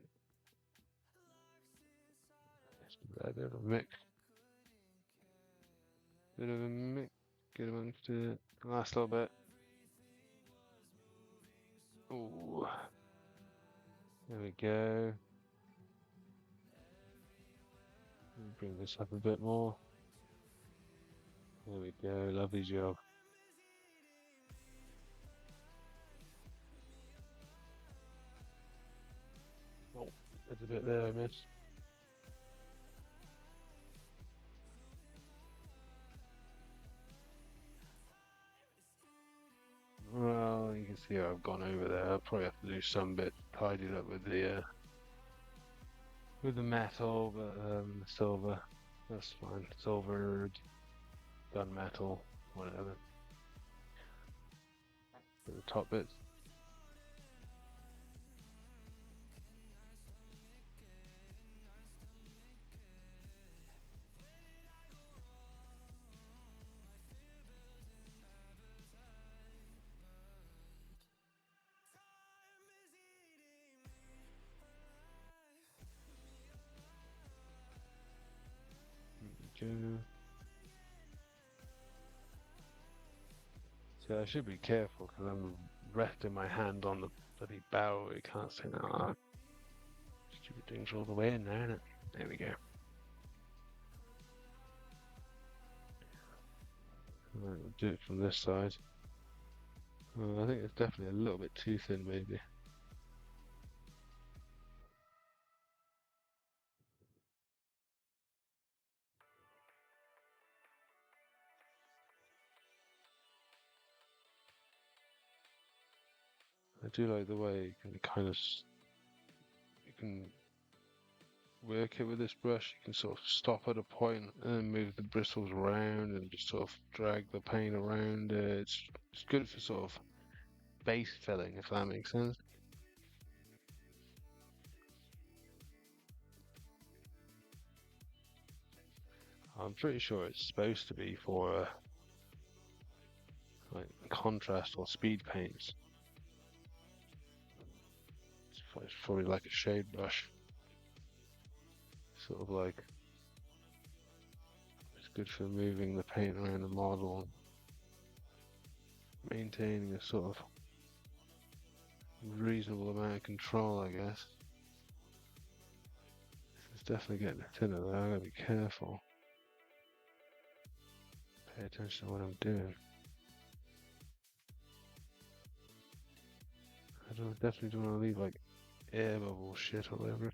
Just a bit of a mix. Bit of a mix. Get him into the last little bit. Ooh. There we go. Bring this up a bit more. There we go. Lovely job. Oh, there's a bit there I missed. Well, you can see how I've gone over there. I'll probably have to do some bit tidied up with the metal, but the silver. That's fine. Silver, gunmetal, whatever. For the top bits. There we go. See, I should be careful because I'm resting my hand on the bloody barrel. You can't see that. Oh, stupid thing's all the way in there, isn't it? There we go. Right, we'll do it from this side. I think it's definitely a little bit too thin, maybe. I do like the way you can you can work it with this brush. You can sort of stop at a point and then move the bristles around and just sort of drag the paint around. It's good for sort of base filling, if that makes sense. I'm pretty sure it's supposed to be for like contrast or speed paints. It's probably like a shade brush, sort of like it's good for moving the paint around the model, maintaining a sort of reasonable amount of control, I guess. It's definitely getting thinner though. I gotta be careful. Pay attention to what I'm doing. Definitely don't want to leave like air bubble shit all over it.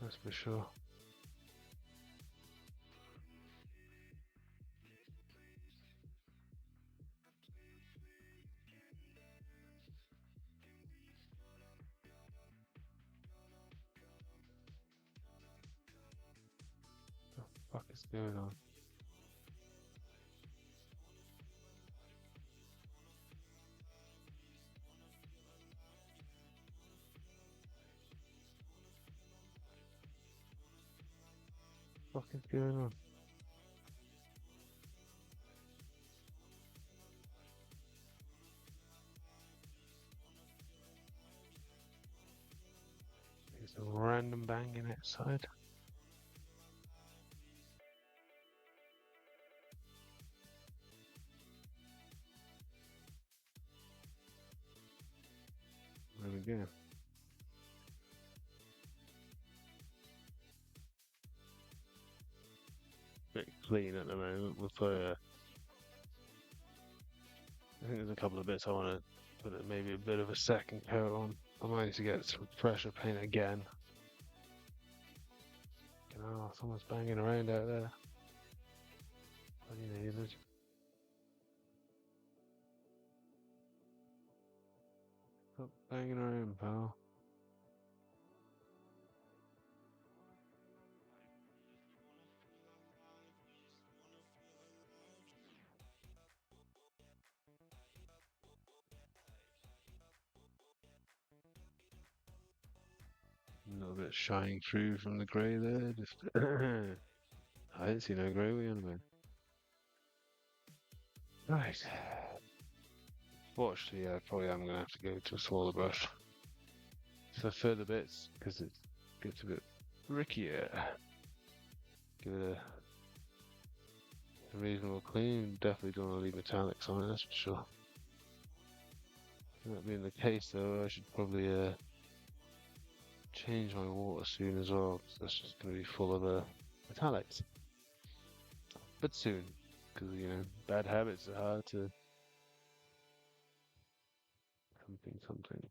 That's for sure. What the fuck is going on? What the fuck is going on? There's a random banging outside. There we go. Bit clean at the moment. We'll put I think there's a couple of bits I want to put maybe a bit of a second coat on. I might need to get some pressure paint again. Oh, someone's banging around out there. Bloody neighbours. Stop banging around, pal. A little bit shining through from the grey there. Just I didn't see no grey. What are you on about? Right. Fortunately, I probably am going to have to go to a smaller brush for further bits because it gets a bit rickier. Give it a reasonable clean. Definitely don't want to leave metallics on it, that's for sure. That being the case, though, I should probably change my water soon as well. That's just going to be full of metallics. But soon, because you know, bad habits are hard to something.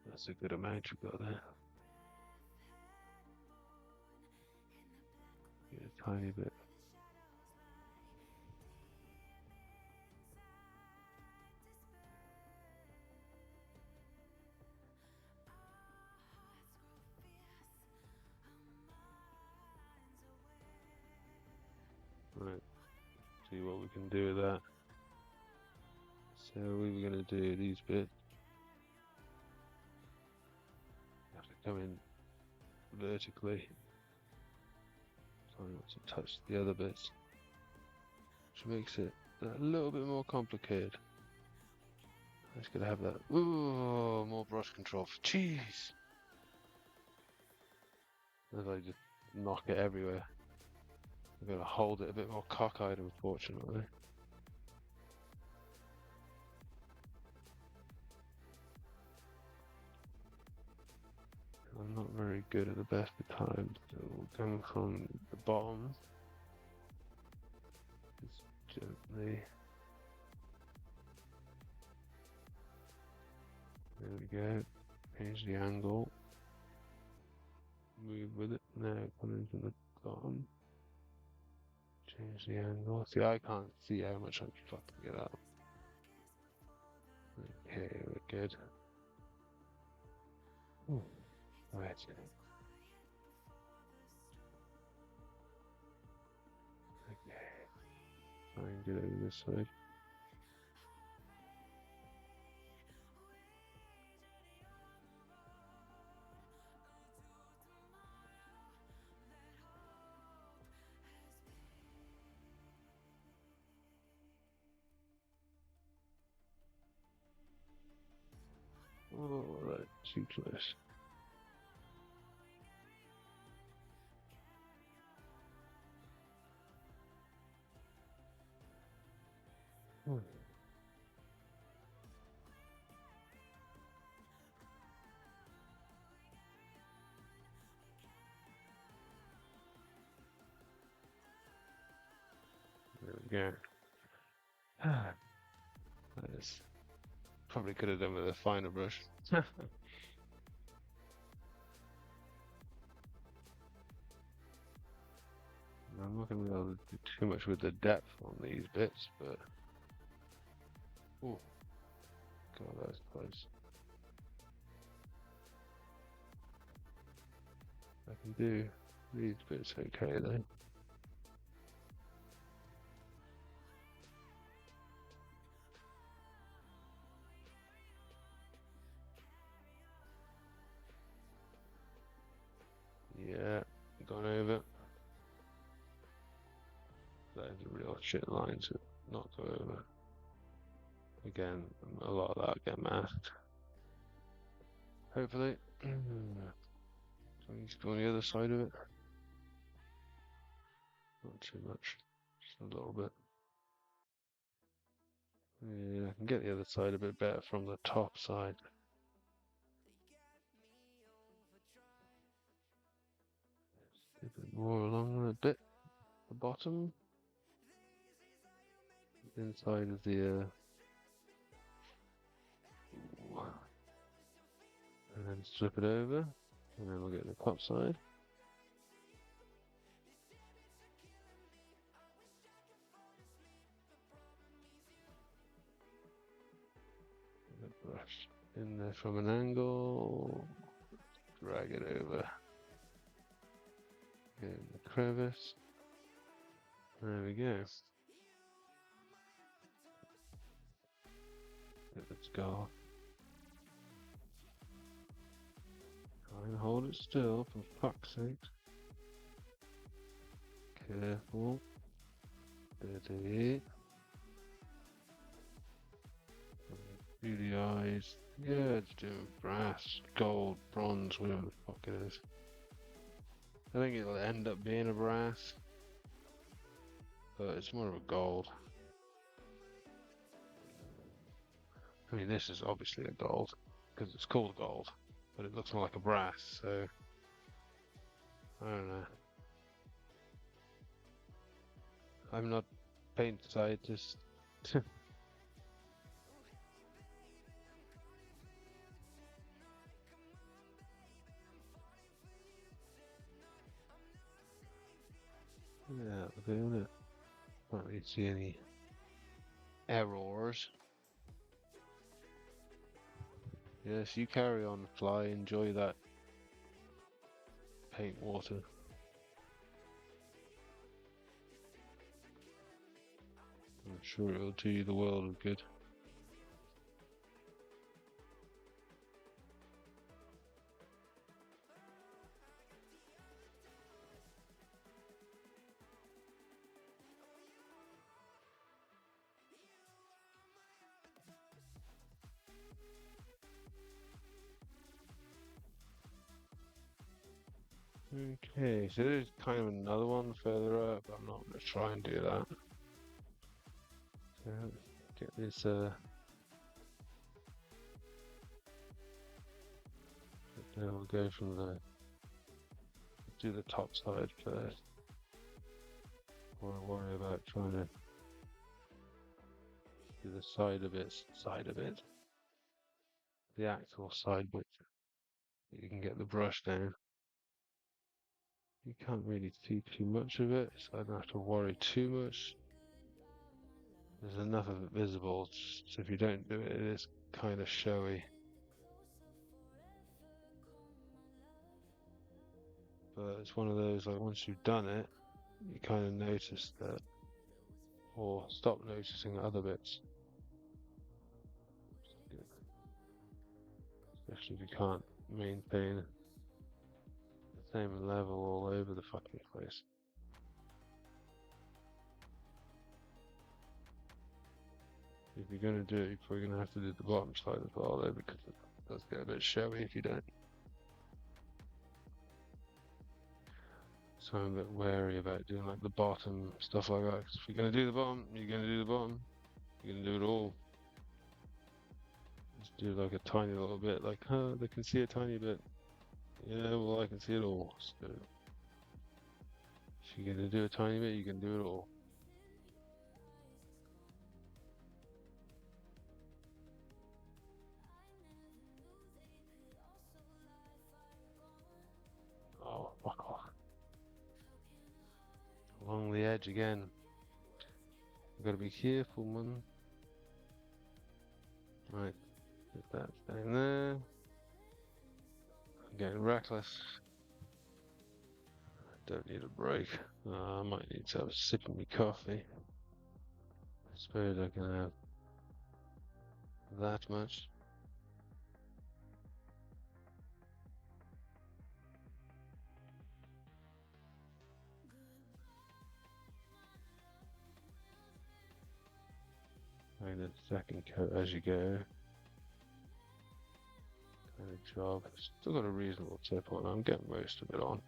That's a good amount you've got there. Get a tiny bit. Right, see what we can do with that. So we were going to do these bits. Have to come in vertically. Try not to touch the other bits, which makes it a little bit more complicated. I'm just gonna have that. Ooh, more brush control. Jeez! As I just knock it everywhere. I'm gonna hold it a bit more cockeyed, unfortunately. I'm not very good at the best of times, so we'll come from the bottom. Just gently. There we go. Change the angle. Move with it. Now come into the bottom. Change the angle. See, I can't see how much I can fucking get up. Okay, good. Ooh, right. Okay. Try and get over this side. Oh, that's too close. Hmm. There we go. That is probably could have done with a finer brush. I'm not going to be able to do too much with the depth on these bits, but oh, God, that's close. I can do these bits okay though. Yeah, gone over. That is a real shit line to not go over. Again, a lot of that get masked. Hopefully. So you go on the other side of it. Not too much. Just a little bit. Yeah, I can get the other side a bit better from the top side. A bit more along the bit, the bottom. Inside of the and then flip it over, and then we'll get the top side. The brush in there from an angle, drag it over. Get in the crevice. There we go. Let's go. Try and hold it still, for fuck's sake. Careful. Steady. Do the eyes. Yeah, it's doing brass, gold, bronze, whatever the fuck it is. I think it'll end up being a brass, but it's more of a gold. I mean, this is obviously a gold, because it's called gold, but it looks more like a brass, so I don't know. I'm not a paint scientist. Yeah, we're doing it. Can't really see any errors. Yes, you carry on, Fly. Enjoy that paint water. I'm sure it'll do you the world of good. Okay, so there's kind of another one further up. I'm not going to try and do that. So get this. Now we'll go from the do the top side first. Or worry about trying to do the side of it, the actual side bit. You can get the brush down. You can't really see too much of it, so I don't have to worry too much. There's enough of it visible, so if you don't do it, it is kind of showy. But it's one of those, like, once you've done it, you kind of notice that, or stop noticing other bits. Especially if you can't maintain the same level all over the fucking place. If you're going to do it, you're probably going to have to do the bottom side as well, though, because it does get a bit showy if you don't. So I'm a bit wary about doing like the bottom stuff like that. 'Cause if you're going to do the bottom, you're going to do the bottom. You're going to do it all. Just do like a tiny little bit, like, huh, they can see a tiny bit. Yeah, well, I can see it all. So if you're going to do a tiny bit, you can do it all. Oh, fuck off. Along the edge again. I've got to be careful, man. Right, get that down there. I'm getting reckless. I don't need a break. I might need to have a sip of my coffee. I suppose I can have that much. And a second coat as you go. Kind of job. Still got a reasonable tip on. I'm getting most of it on.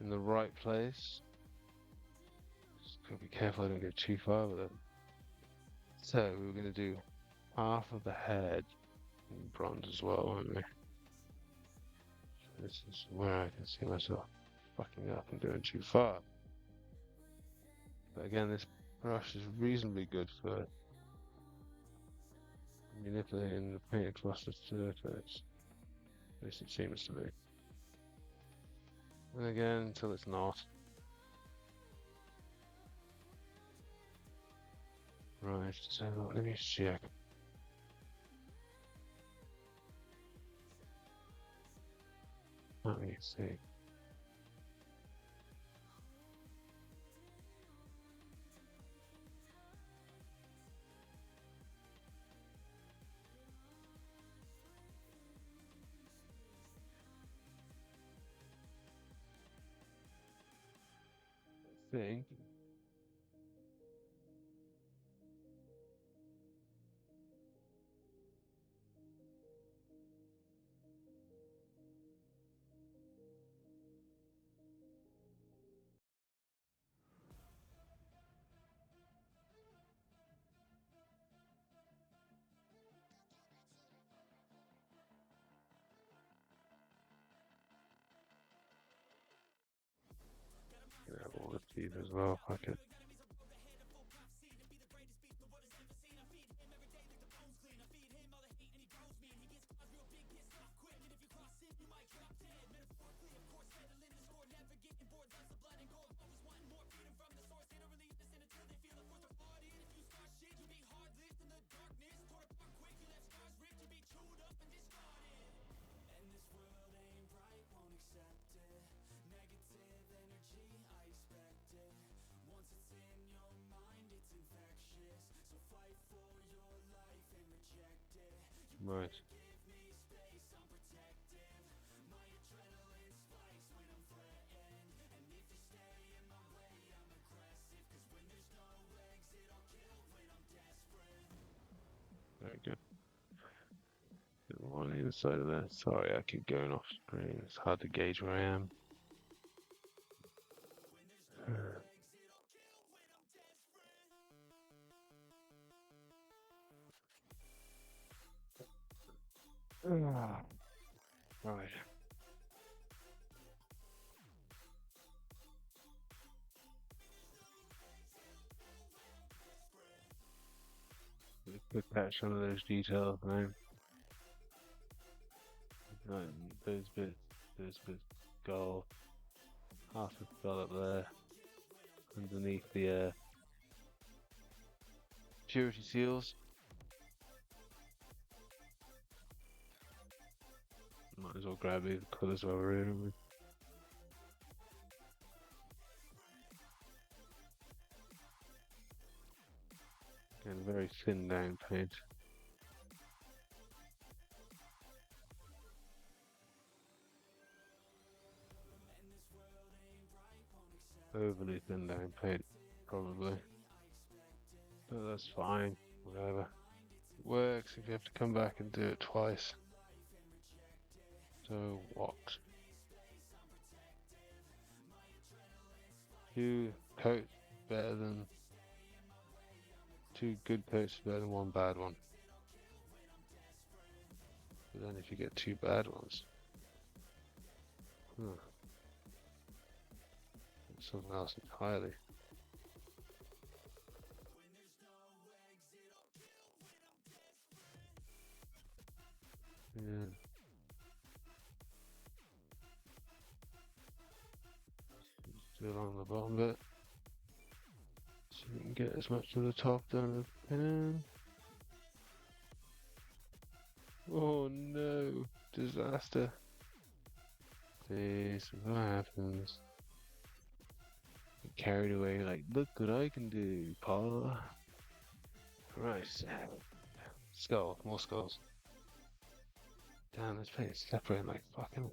In the right place. Just gotta be careful I don't go too far with it. So we were gonna do half of the head in bronze as well, weren't we? So this is where I can see myself fucking up and going too far. But again, this brush is reasonably good for manipulating the paint across the surface. At least it seems to be. And again, until it's not. Right, so let me check. Let me see. I think I can have all the teeth as well. Fuck it. Right. Very good. On either side of that. Sorry, I keep going off screen. It's hard to gauge where I am. Right. Quick patch some of those details now. Those bits, gold. Half a skull up there. Underneath the Purity seals. Might as well grab these colours while we're here. And very thin down paint. Overly thin down paint, probably. But that's fine, whatever. It works if you have to come back and do it twice. So what? Two coats better than two good coats better than one bad one. But then if you get two bad ones, it's something else entirely. Yeah. Do along the bottom bit, so we can get as much of the top done as we can. Oh no! Disaster! This is what happens. Get carried away like, look what I can do, Paul. Right. Skull, more skulls. Damn, this place is separating like fucking.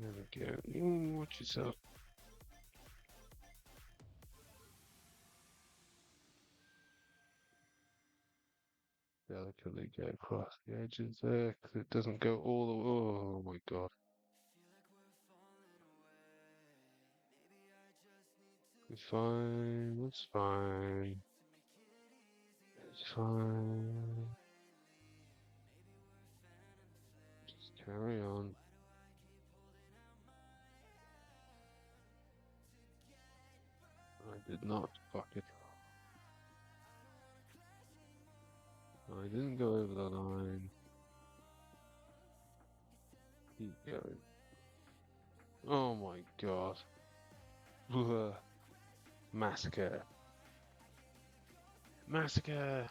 There we go. Ooh, watch yourself. Delicately go across the edges there, because it doesn't go all the way. Oh my god. It's fine, it's fine. It's fine. Just carry on. I did not fuck it. I didn't go over the line. Keep going. Oh my god. Ugh. Massacre. Massacre!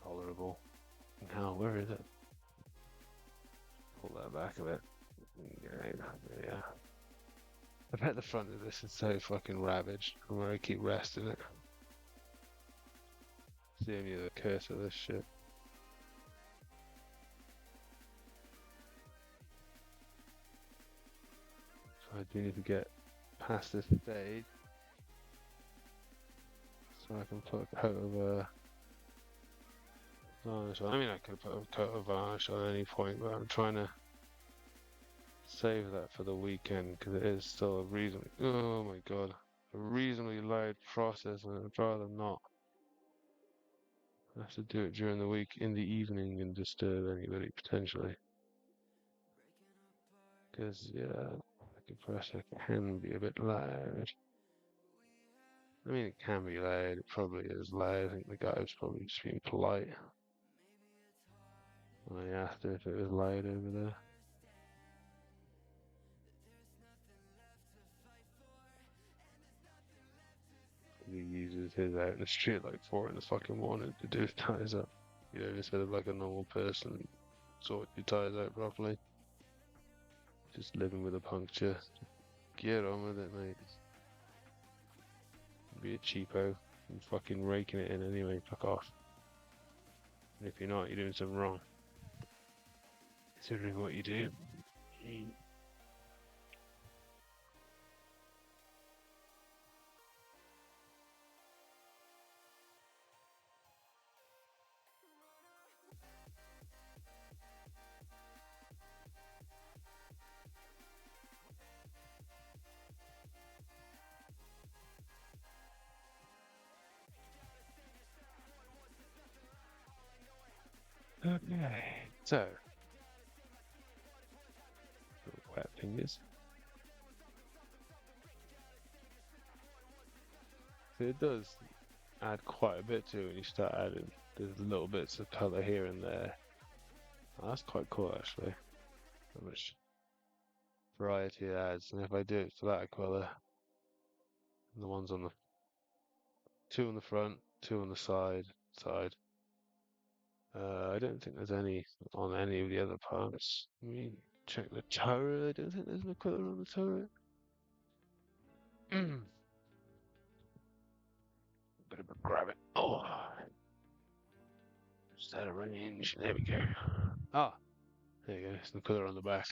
Tolerable. Now, where is it? Pull that back a bit. Yeah. I bet the front of this is so fucking ravaged from where I keep resting it. See any of the curse of this shit. So I do need to get past this stage so I can put a coat of varnish on. I mean, I could put a coat of varnish on any point, but I'm trying to save that for the weekend because it is still a reasonably, oh my god, a reasonably loud process, and I'd rather not have to do it during the week in the evening and disturb anybody potentially. Because, yeah, the compressor can be a bit loud. I mean, it can be loud, it probably is loud. I think the guy was probably just being polite when I asked her if it was loud over there. He uses his out in the street like 4 in the fucking morning to do his ties up. You know, instead of like a normal person, sort your ties out properly. Just living with a puncture. Get on with it, mate. Be a cheapo. I'm fucking raking it in anyway, fuck off. And if you're not, you're doing something wrong. Considering what you do. Okay, so fingers. So it does add quite a bit to it when you start adding. There's little bits of colour here and there. Oh, that's quite cool actually. How much variety it adds. And if I do it for that colour, the ones on the two on the front, two on the side. I don't think there's any on any of the other parts. Let me check the turret. I don't think there's no colour on the turret. Better grab it. Oh, just out of range. There we go. Ah, there you go. Some colour on the back.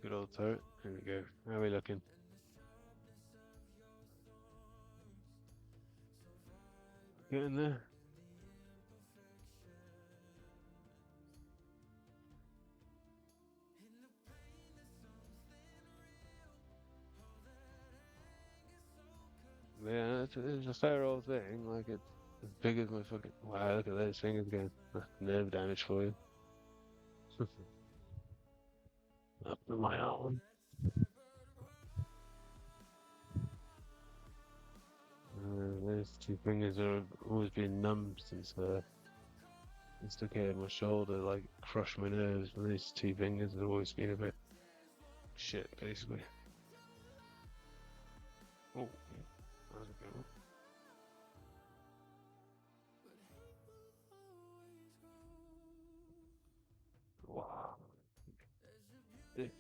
Good old turret. There we go. How are we looking? Getting there. Yeah, it's a fair old thing. Like it's as big as my fucking. Wow, look at those fingers again. That's nerve damage for you. Up to my arm. Those two fingers have always been numb since dislocated my shoulder, like crushed my nerves. And these two fingers have always been a bit shit, basically. Oh, how's it going? Wow. This,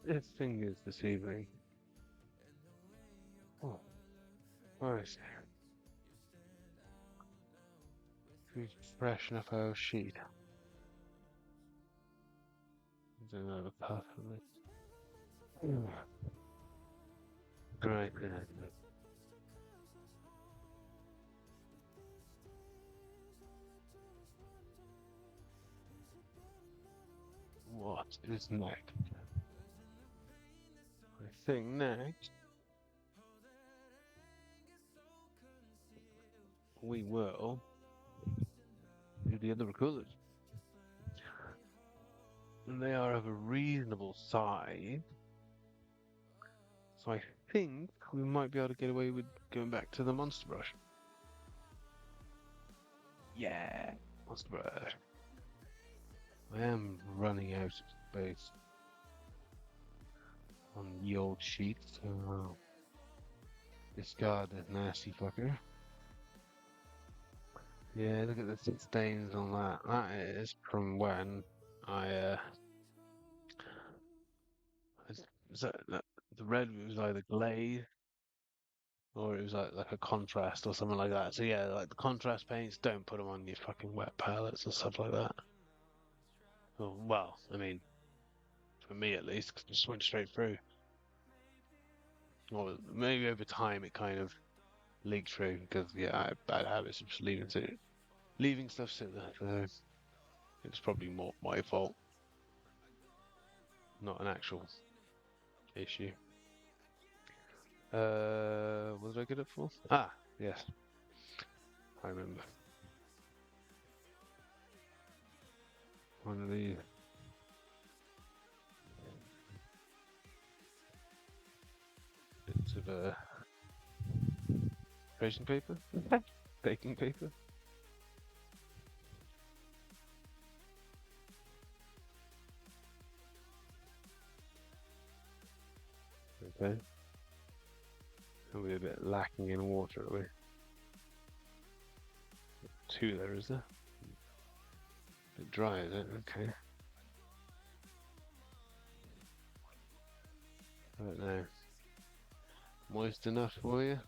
this fingers this evening. Oh, nice. We freshen up our sheet. Do another puff of it. Right then. What is next? I think next we will do the other recruiters. And they are of a reasonable size. So I think we might be able to get away with going back to the monster brush. Yeah, monster brush. I am running out of space on the old sheet, so I'll discard that nasty fucker. Yeah, look at the stains on that. That is from when I the red was either glaze or it was like a contrast or something like that. So yeah, like the contrast paints, don't put them on your fucking wet palettes and stuff like that. Well, I mean, for me at least, 'cause it just went straight through. Or maybe over time it kind of leaked through because yeah, I have bad habits of just leaving stuff sit there. So it's probably more my fault, not an actual issue. What did I get it for? Ah, yes, I remember. One of the bits of tracing paper, baking paper. Okay. And we're a bit lacking in water, are we? Two there, is there? A bit dry, is it? Okay. I don't know. Moist enough for you?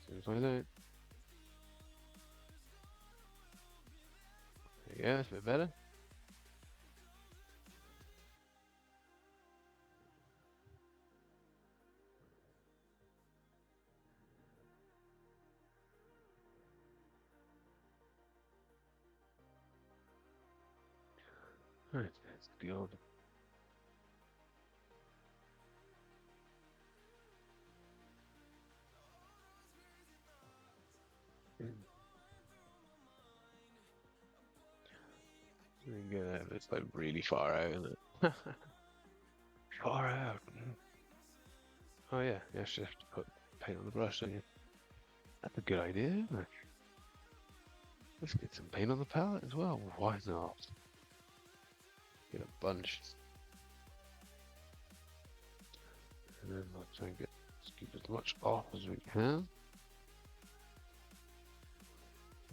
Seems like that. There you go, that's a bit better. Right, that's the old. Yeah, it's like really far out, isn't it? Far out. Oh yeah, you actually have to put paint on the brush, don't you? That's a good idea, isn't it? Let's get some paint on the palette as well. Why not? Get a bunch. And then I'll try and keep as much off as we can.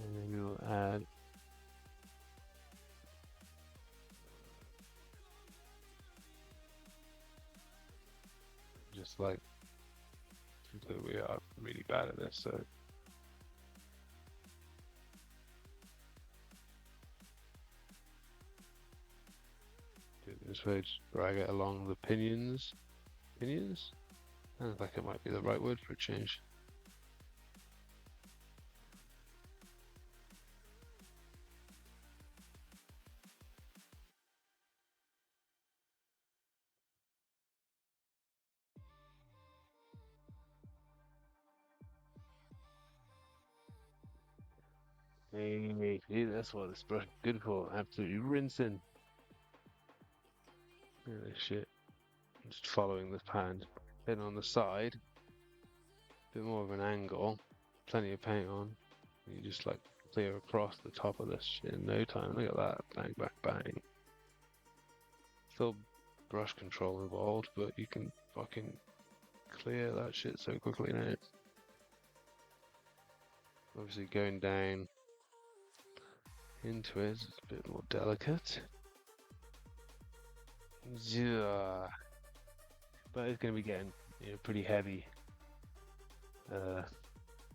And then we'll add just like we are really bad at this, so do it this way, just drag it along the pinions. Pinions? Sounds like it might be the right word for a change. Hey, see, that's what this brush is good for. Absolutely rinsing. Look at this shit. Just following this pattern. Then on the side, a bit more of an angle, plenty of paint on. You just like clear across the top of this shit in no time. Look at that. Bang, bang, bang. Still brush control involved, but you can fucking clear that shit so quickly now. Obviously going down into it is a bit more delicate. Yeah. But it's going to be getting pretty heavy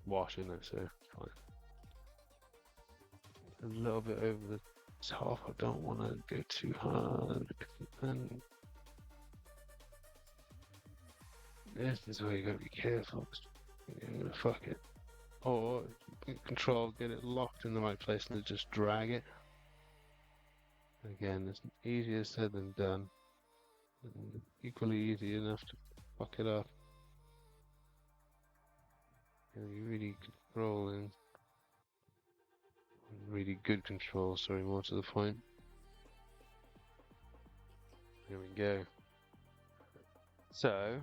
wash in it, so fine. A little bit over the top. I don't want to go too hard. And this is where you got to be careful. You're going to fuck it. Or control, get it locked in the right place and just drag it. Again, it's easier said than done. And equally easy enough to fuck it up. You're really controlling. Really good control, sorry, more to the point. Here we go. So,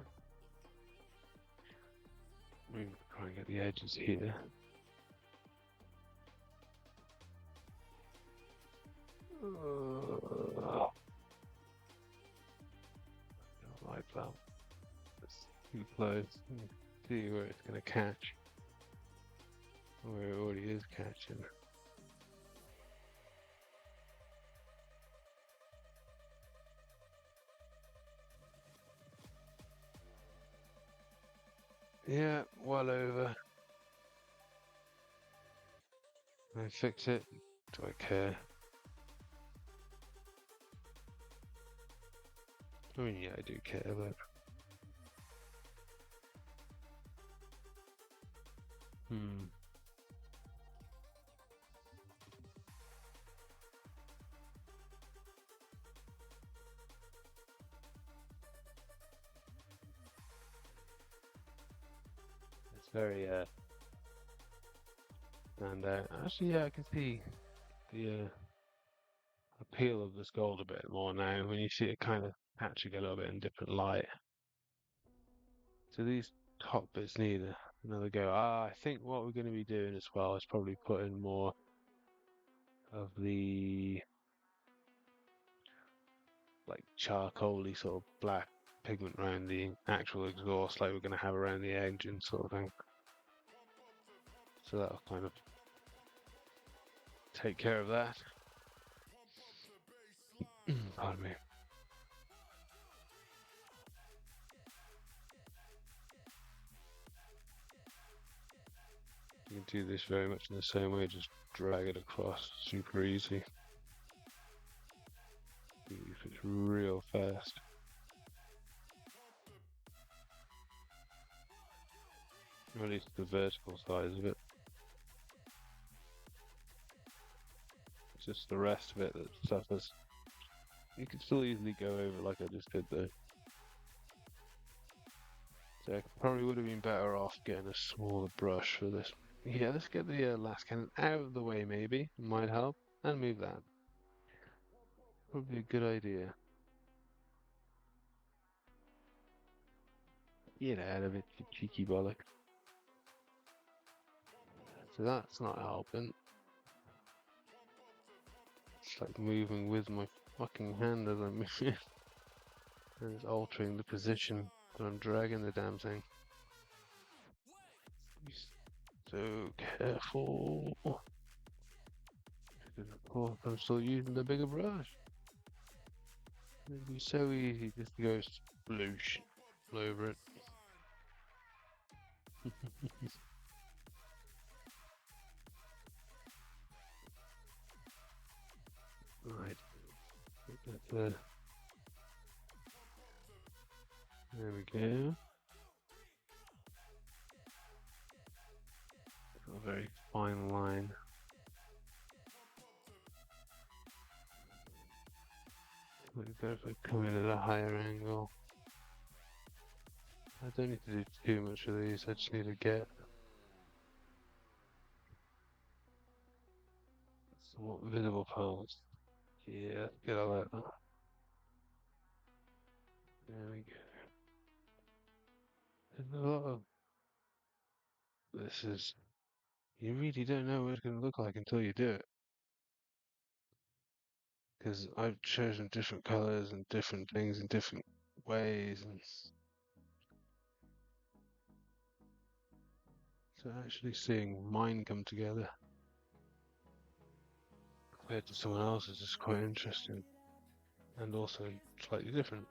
we try and get the edges here. I don't like that. It's too close. See where it's going to catch. Where it already is catching. Yeah, well over. I fix it. Do I care? I mean, yeah, I do care, but... It's very, and actually, yeah, I can see the appeal of this gold a bit more now when you see it kind of catching a little bit in different light. So these top bits need another go. I think what we're going to be doing as well is probably putting more of the like charcoaly sort of black pigment around the actual exhaust like we're going to have around the engine sort of thing. So that'll kind of take care of that. Pardon me. You can do this very much in the same way, just drag it across, super easy. If it's real fast. Or at least the vertical size of it. It's just the rest of it that suffers. You could still easily go over like I just did though. So I probably would have been better off getting a smaller brush for this. Yeah, let's get the last cannon out of the way maybe. Might help. And move that. Probably a good idea. Get out of it, you cheeky bollock. So that's not helping. It's like moving with my fucking hand as I'm moving. And it's altering the position that I'm dragging the damn thing. Be so careful. Because of course I'm still using the bigger brush. It'd be so easy just to go sploosh all over it. Right. There we go. Got a very fine line. Like that if I come in at a higher angle. I don't need to do too much of these, I just need to get somewhat visible parts. Yeah, get all that. There we go. There's a lot of this is you really don't know what it's going to look like until you do it. Because I've chosen different colors and different things in different ways, and so actually seeing mine come together compared to someone else's is quite interesting and also slightly different.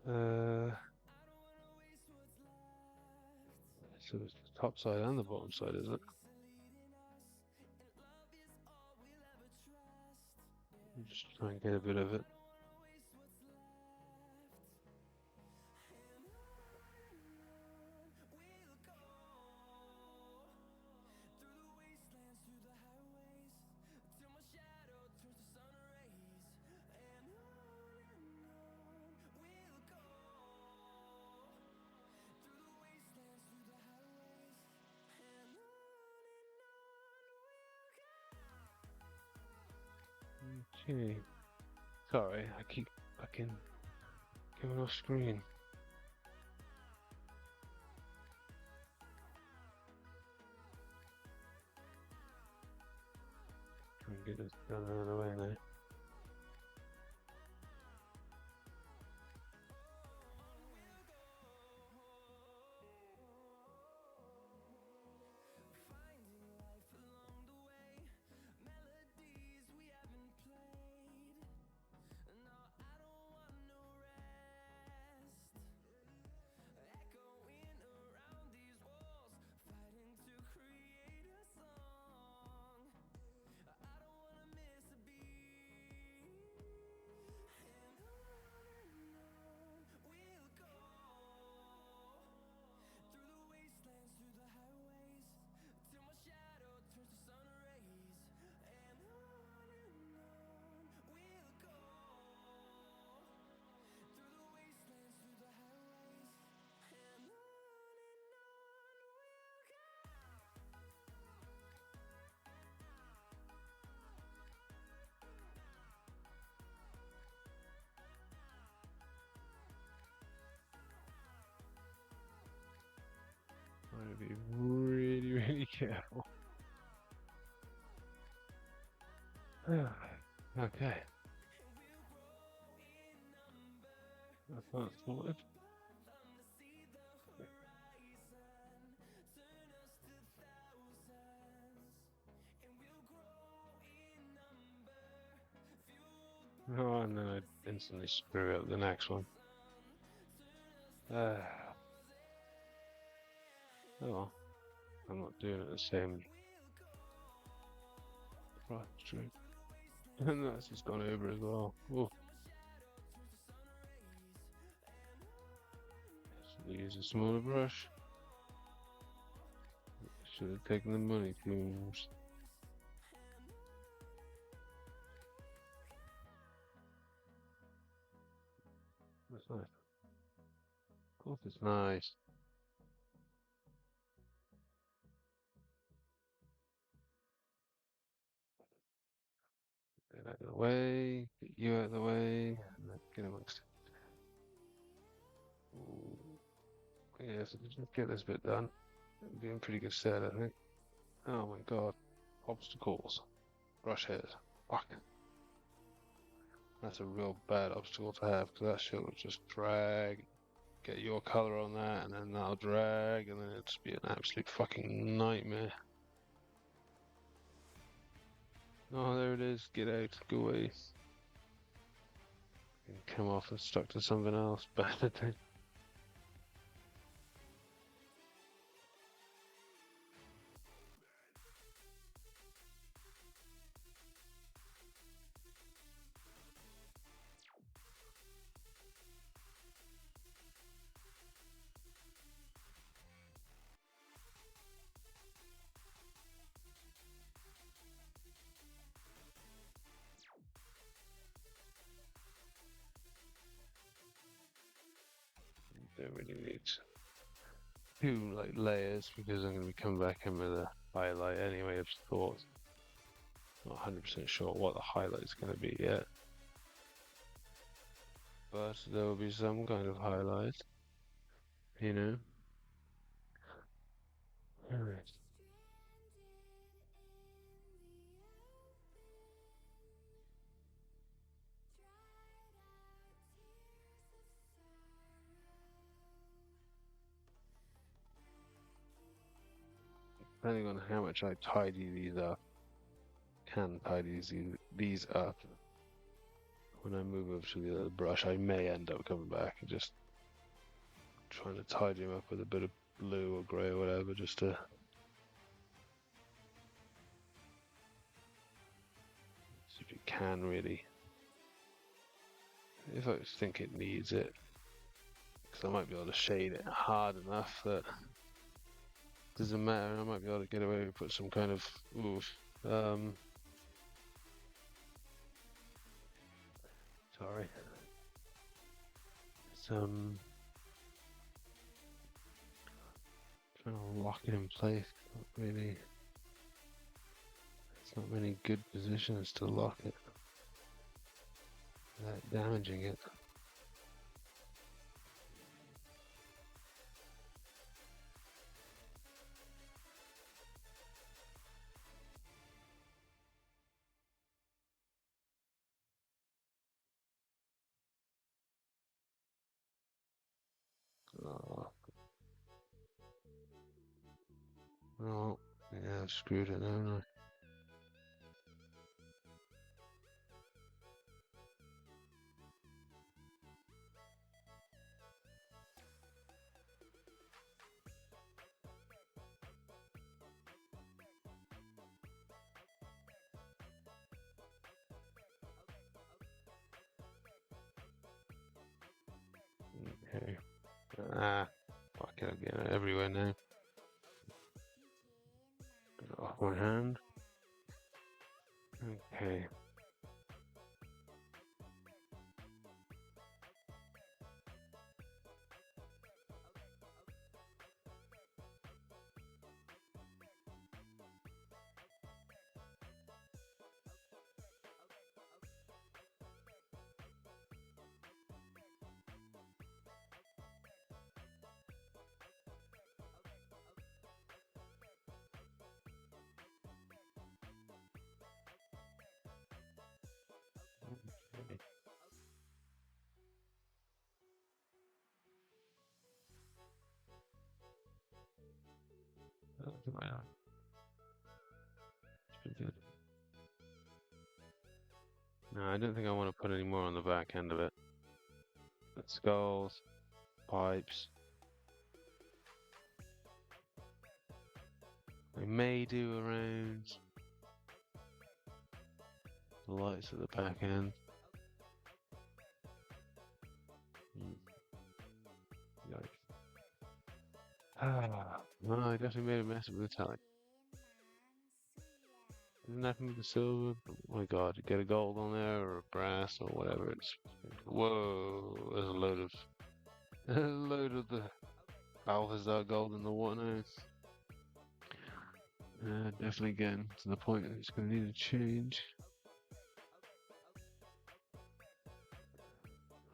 So it's the top side and the bottom side, is it? I'm just trying to get a bit of it. Okay. Sorry, I keep fucking going off screen. Try and get this done out of the way now. Trying to be really, really careful. Okay. That's not sorted. Oh, and then I instantly screw up the next one. Oh well, I'm not doing it the same frustrated. And that's just gone over as well. Oh, should use a smaller brush. Should have taken the money fumes. That's nice. Of course it's nice. Get out of the way, get you out of the way, and then get amongst it. Ooh. Yeah, so just get this bit done. It'll be in pretty good stead, I think. Oh my god. Obstacles. Brush head. Fuck. That's a real bad obstacle to have, because that shit will just drag. Get your color on that, and then that'll drag, and then it'll just be an absolute fucking nightmare. Oh, there it is. Get out. Go away. Come off and stuck to something else. Bad thing. Don't really need two like layers because I'm going to be coming back in with a highlight anyway of thought. Not 100% sure what the highlight's going to be yet, but there will be some kind of highlight, you know. Alright. Depending on how much I tidy these up, can tidy these up. When I move over to the other brush, I may end up coming back and just trying to tidy them up with a bit of blue or grey or whatever, just to see if it can really. If I think it needs it, because I might be able to shade it hard enough that doesn't matter. I might be able to get away with put some kind of sorry, some trying to lock it in place. Not really. It's not many good positions to lock it without damaging it. Oh, oh, yeah, I've screwed it, haven't I? Okay. Ah, fuck it, I'm getting it everywhere now. Get it off my hand. Okay. No, I don't think I want to put any more on the back end of it. But skulls, pipes. I may do around the lights at the back end. Yikes. No, I definitely made a mess of the metallic. Isn't that with the silver? Oh my god, you get a gold on there or a brass or whatever. It's whoa, there's a load of a load of the Balthazar gold in the water now. Definitely getting to the point that it's going to need a change.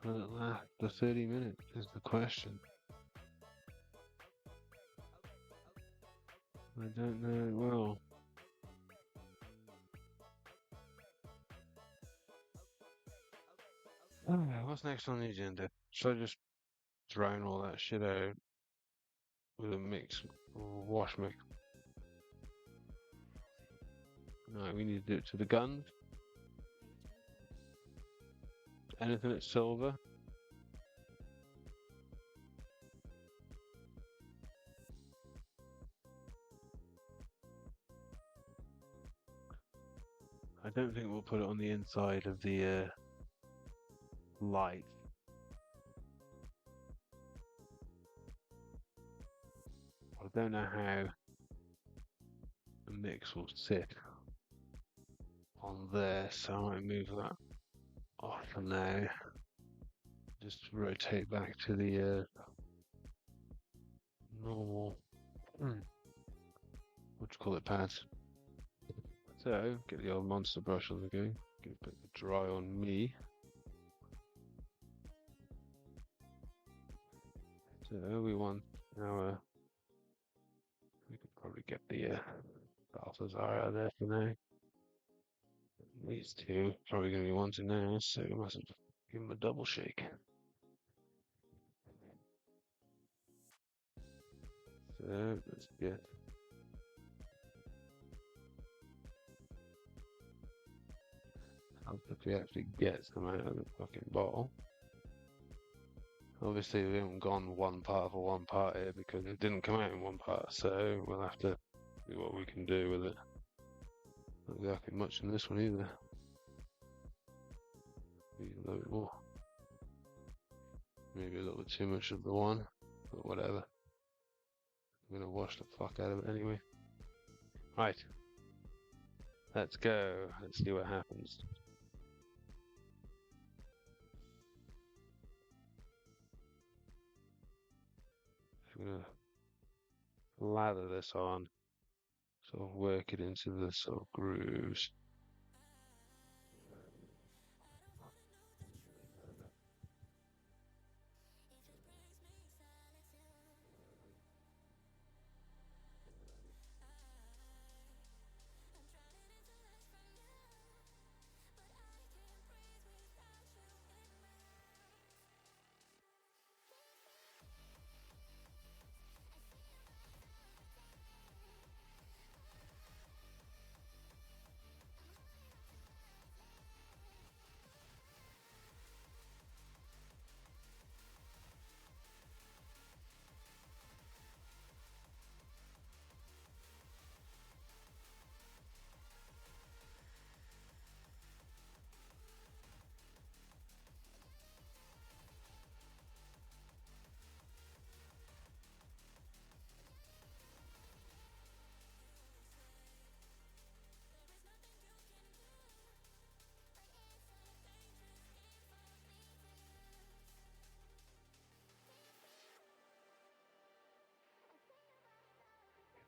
Will it last the 30 minutes is the question. I don't know it will. What's next on the agenda? Should I just drown all that shit out with a mix, wash mix? No, we need to do it to the guns. Anything that's silver. I don't think we'll put it on the inside of the light. I don't know how the mix will sit on there, so I might move that off for now. Just rotate back to the normal, what do you call it, pads. So, get the old monster brush on the go, get a bit of dry on me. So we want our, we could probably get the Balthazar out of there for now. These two probably going to be wanting now, so we must give them a double shake. So let's get if we actually get some out of the fucking bottle. Obviously we haven't gone one part for one part here because it didn't come out in one part, so we'll have to see what we can do with it. Not exactly much in this one either. Maybe a little bit more. Maybe a little bit too much of the one, but whatever. I'm gonna wash the fuck out of it anyway. Right. Let's go. Let's see what happens. I'm gonna lather this on, sort of work it into the sort of grooves.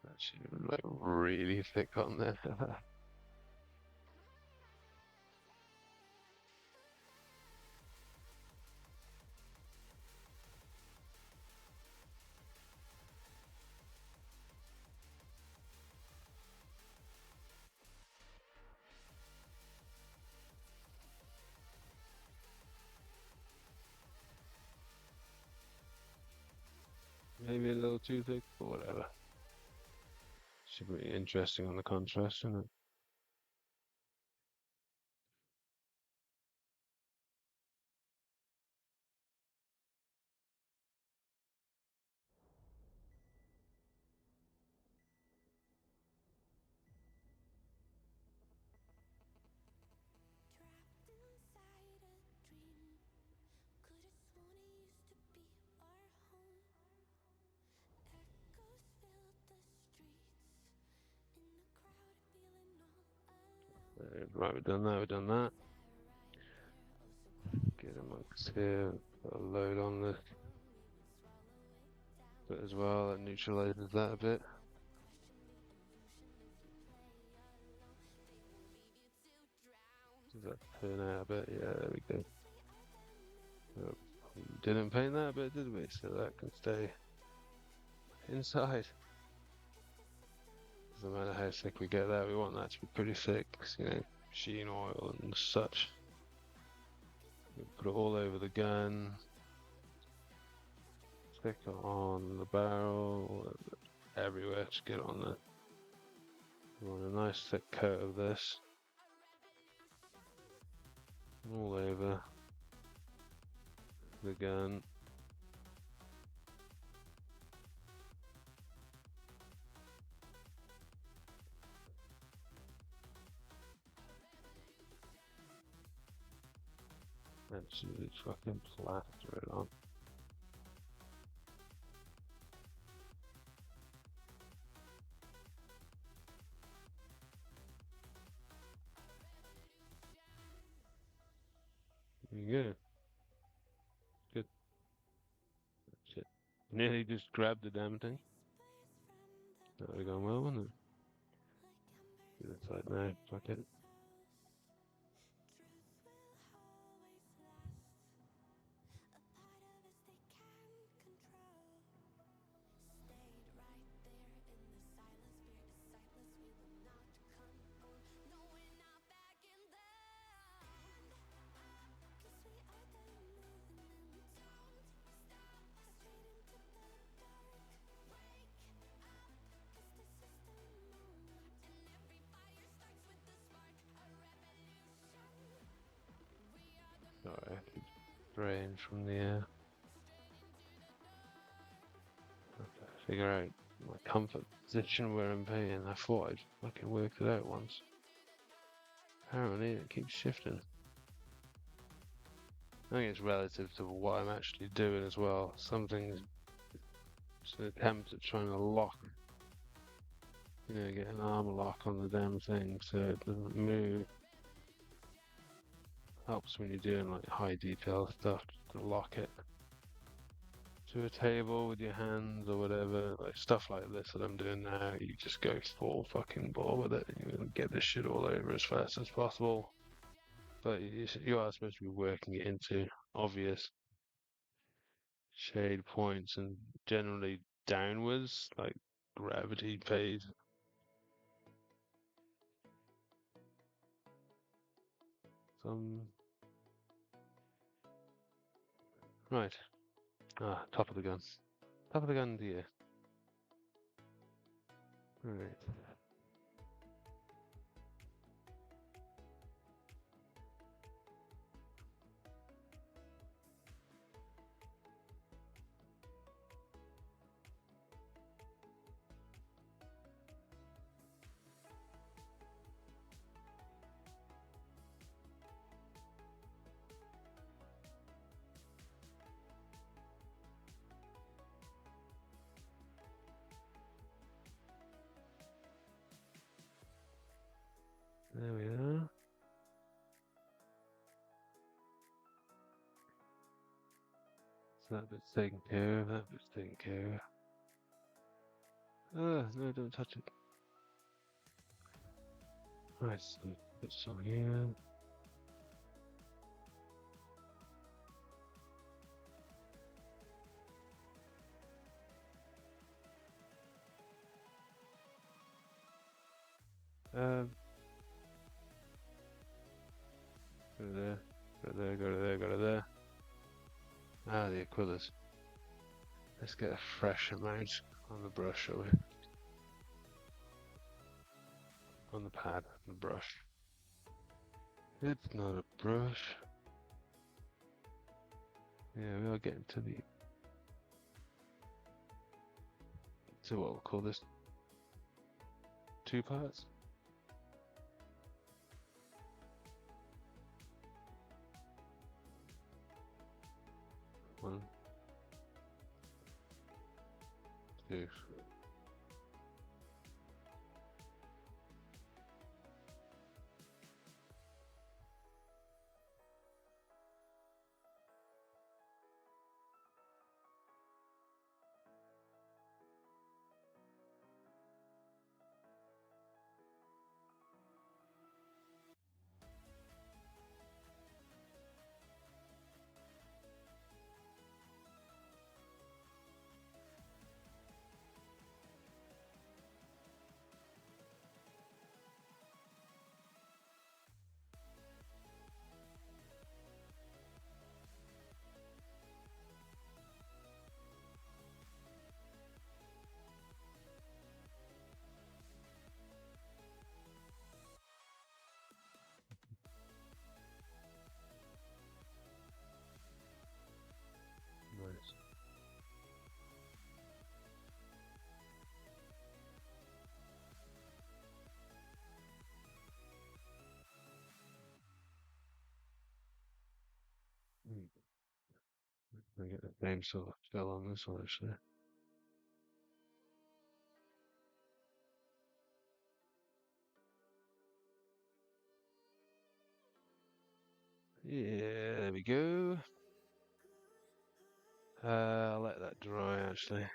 That should have been like really thick on there. Maybe a little too thick, but whatever. Should be interesting on the contrast, shouldn't it? Right, we've done that, we've done that. Get amongst here, put a load on the bit as well, that neutralizes that a bit. Does that turn out a bit? Yeah, there we go. Yep. Didn't paint that bit, did we? So that can stay inside. Doesn't matter how thick we get that, we want that to be pretty thick, 'cause, you know, sheen oil and such. We put it all over the gun. Stick it on the barrel, everywhere, just get it on there. We want a nice thick coat of this. All over the gun. Absolutely fucking plaster it on. There you go. Good. Shit. Nearly just grabbed the damn thing. That would have gone well, wouldn't it? Do this like now. Fuck it. Sorry, I keep spraying from the air. Figure out my comfort position where I'm paying. I thought I'd fucking worked it out once. Apparently it keeps shifting. I think it's relative to what I'm actually doing as well. Some things, it's an attempt at trying to lock, you know, get an arm lock on the damn thing so it doesn't move. Helps when you're doing like high detail stuff to lock it to a table with your hands or whatever, like stuff like this that I'm doing now. You just go full fucking ball with it, and you get this shit all over as fast as possible. But you are supposed to be working it into obvious shade points and generally downwards, like gravity pays. Some right. Ah, top of the gun. Top of the gun, dear. Right. There we are. So that bit's taken care of, that bit's taken care of. No, don't touch it. Right, so put some here. Go to there, go to there, go to there, go to there. Ah, the Aquillas. Let's get a fresh amount on the brush, shall we? On the pad, the brush. It's not a brush. Yeah, we are getting to the... to what we'll call this. 2 parts. One, two. I get the same sort of feel on this one actually. Yeah, there we go. I'll let that dry actually.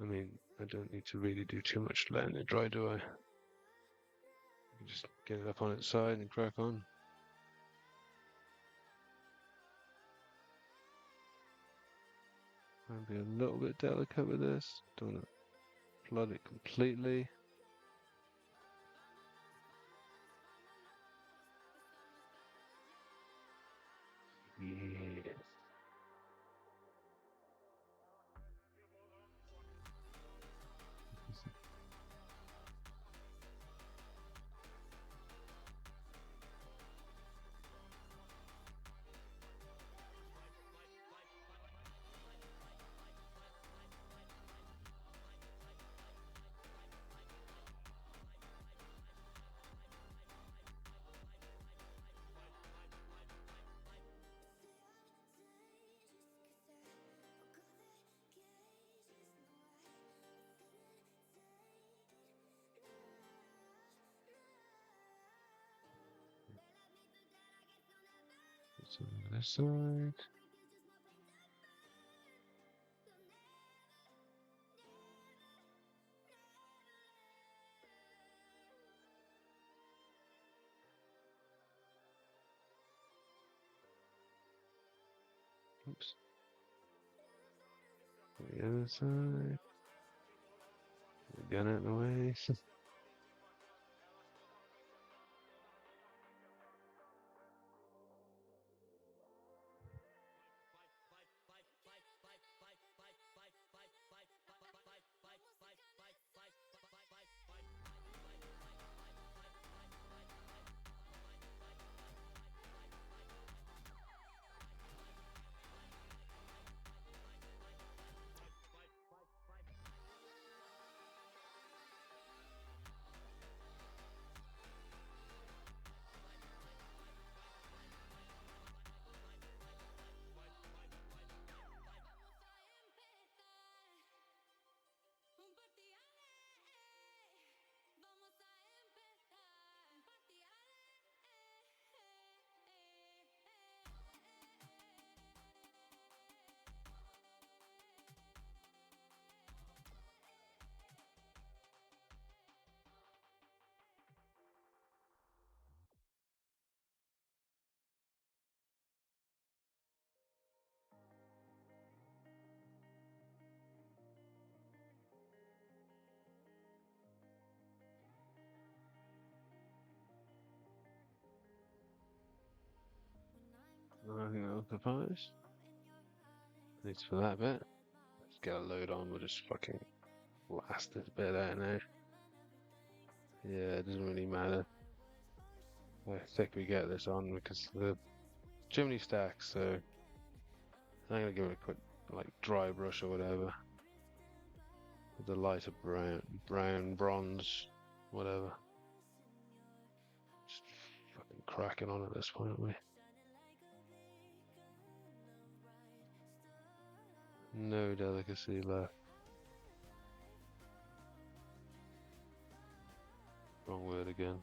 I mean, I don't need to really do too much letting it dry, do I? Just get it up on its side and crack on. I'll be a little bit delicate with this. Don't want to flood it completely. Yeah. It's on this side. Oops. The other side. Gun out of the way. I think that'll suffice. At least for that bit. Let's get a load on, we'll just fucking blast this bit out now. Yeah, it doesn't really matter how thick we get this on because the chimney stacks, so I'm gonna give it a quick like dry brush or whatever. With the lighter brown, bronze, whatever. Just fucking cracking on at this point, aren't we? No delicacy left. Wrong word again.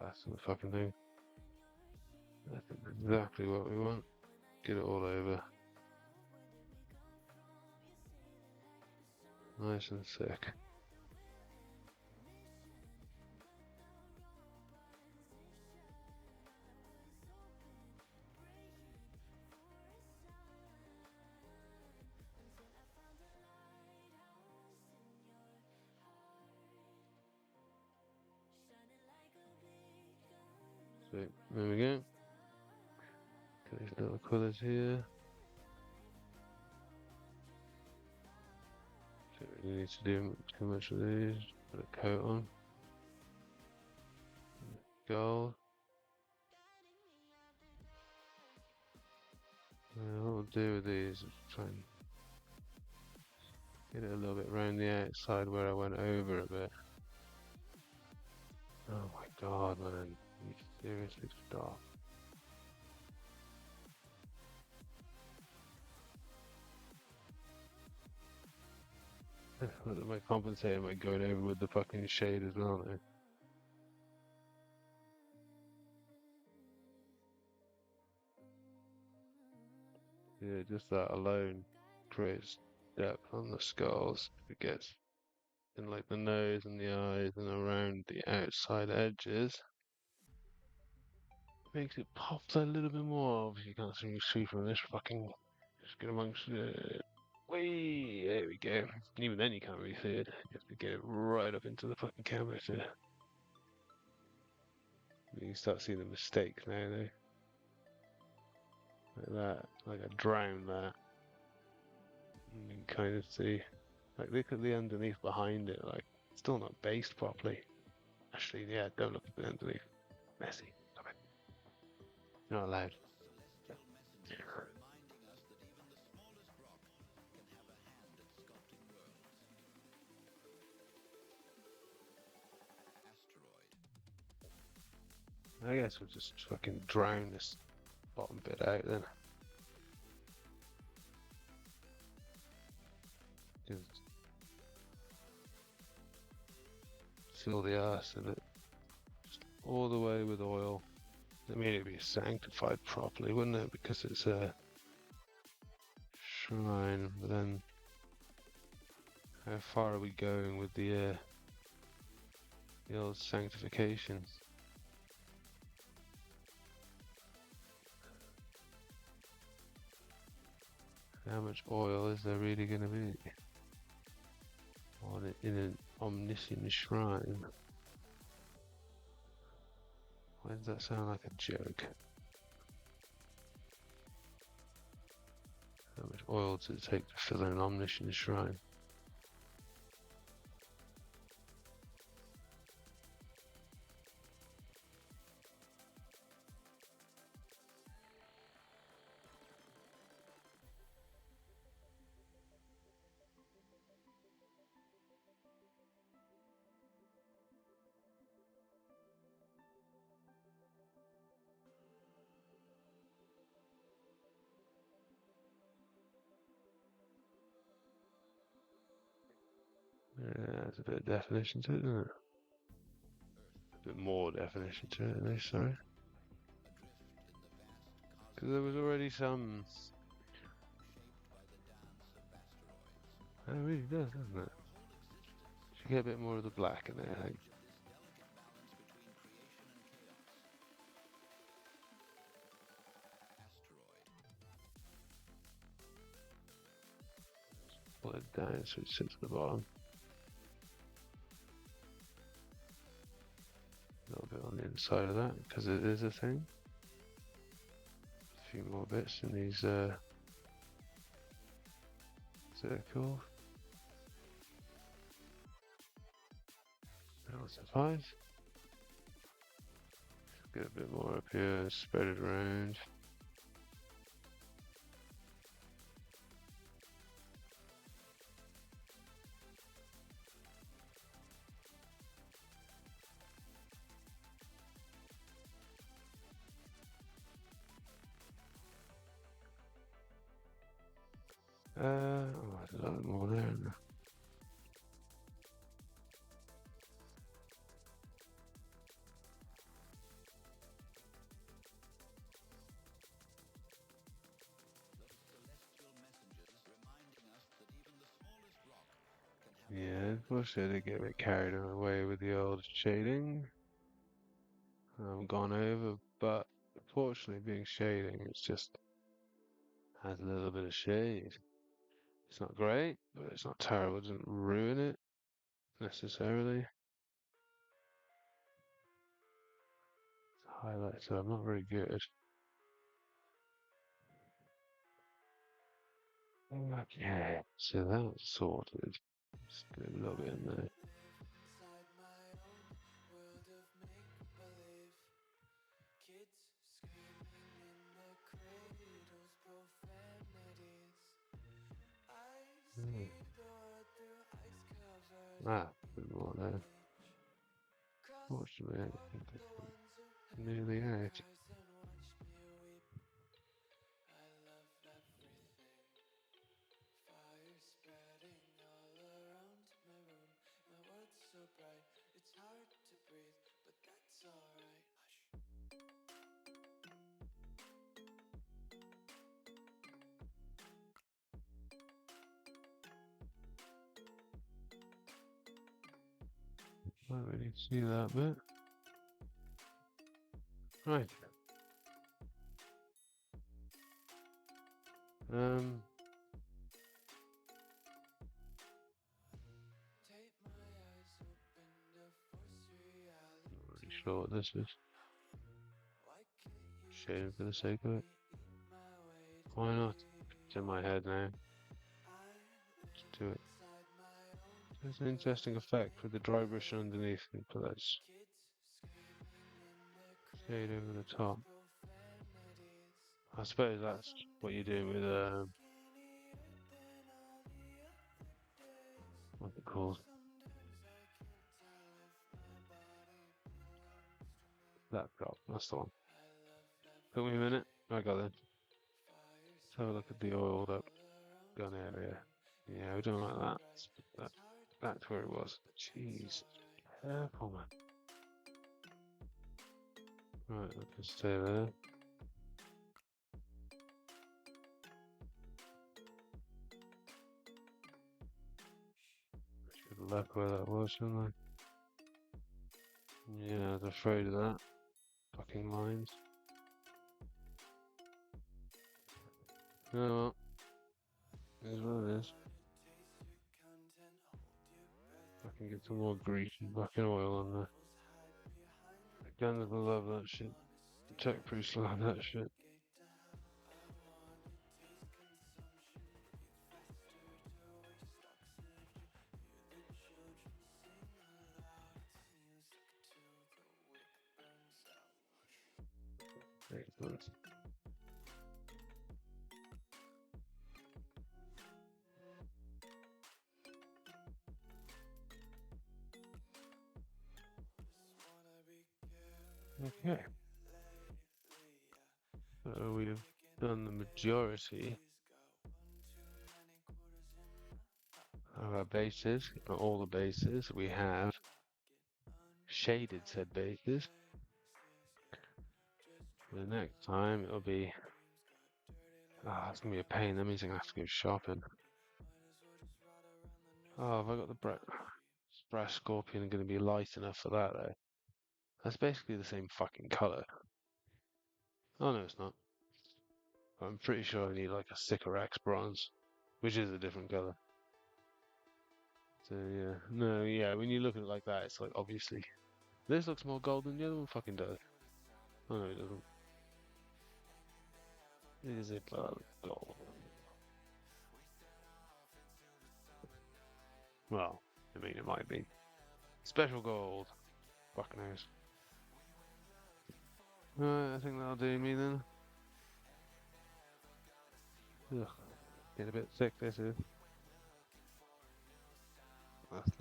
That's the fucking thing. That's exactly what we want. Get it all over. Nice and thick. So there we go. These little colours here. Don't really need to do too much of these. Put a coat on. Gold. What we'll do with these is try and get it a little bit around the outside where I went over a bit. Oh my god, man. You seriously stop. Am I compensating by going over with the fucking shade as well now? Yeah, just that alone creates depth on the skulls. It gets in like the nose and the eyes and around the outside edges. Makes it pop a little bit more. Obviously, you can't see from this fucking. Just get amongst it. Whee! There we go. Even then, you can't really see it. You have to get it right up into the fucking camera to. You can start seeing the mistakes now, though. Like that. Like I drowned that. You can kind of see. Like, look at the underneath behind it. Like, it's still not based properly. Actually, yeah, don't look at the underneath. Messy. Stop it. You're not allowed. I guess we'll just fucking drown this bottom bit out then. Just fill the arse of it. Just all the way with oil. I mean, it'd be sanctified properly, wouldn't it? Because it's a shrine. But then, how far are we going with the old sanctification? How much oil is there really going to be on it in an omniscient shrine? Why does that sound like a joke? How much oil does it take to fill an omniscient shrine? Yeah, there's a bit of definition to it, isn't it? A bit more definition to it, at least, sorry. Because there was already some. It really does, doesn't it? Should get a bit more of the black in there, I think. Pull it down so it sits at the bottom. A little bit on the inside of that, because it is a thing. A few more bits in these circles. That'll suffice. Get a bit more up here and spread it around. Oh, there's a lot more there. Yeah, unfortunately I did get a bit carried away with the old shading. I've gone over, but unfortunately being shading, it's just has a little bit of shade. It's not great, but it's not terrible. It doesn't ruin it necessarily. Highlights, so I'm not very good. Okay, so that's sorted. Just get a little bit in there. Ah, a bit more there. Fortunately, I think it's nearly out. Don't really see that bit. Right. Um. Not really sure what this is. Shading for the sake of it. Why not? It's in my head now. Let's do it. There's an interesting effect with the dry brush underneath and put that shade over the top. I suppose that's what you're doing with what's it called? That drop. That's the one. Took me a minute. I got it. Let's have a look at the oiled up gun area. Yeah, we don't like that. Let's put that. That's where it was. Jeez. Careful, man. Right, let's just stay there. Should have left where that was, shouldn't I? Yeah, I was afraid of that. Fucking lines. Oh well. It is what it is. I can get some more grease and fucking oil on there. The gunners will love that shit. The tech priests love that shit. Excellent. Okay. So we've done the majority of our bases, not all the bases. We have shaded said bases. The next time it'll be it's gonna be a pain. That means I'm gonna have to go shopping. Oh, have I got the brass scorpion gonna be light enough for that though? That's basically the same fucking color. Oh no, it's not. I'm pretty sure I need like a Sycorax bronze, which is a different color. So yeah, no, yeah. When you look at it like that, it's like obviously this looks more gold than the other one fucking does. Oh no, it doesn't. Is it gold? Well, I mean, it might be. Special gold. Fuck knows. Right, I think that'll do me then. Ugh, get a bit thick this is. That's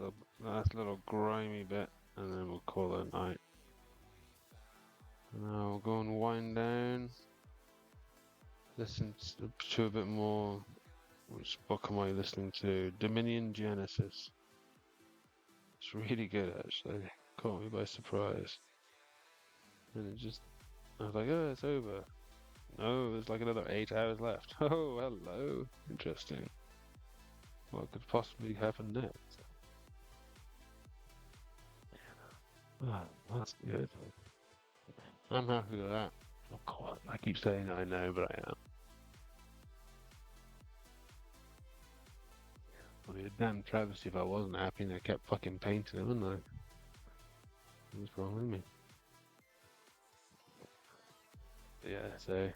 a little grimy bit, and then we'll call it a night. Now we'll go and wind down. Listen to a bit more. Which book am I listening to? Dominion Genesis. It's really good actually. Caught me by surprise. And I was like, oh, it's over. No, there's like another 8 hours left. Oh, hello. Interesting. What could possibly happen next? Ah, that's good. I'm happy with that. Of course, I keep saying I know, but I am. I'd be a damn travesty if I wasn't happy and I kept fucking painting it, wouldn't I? What's wrong with me? But yeah, so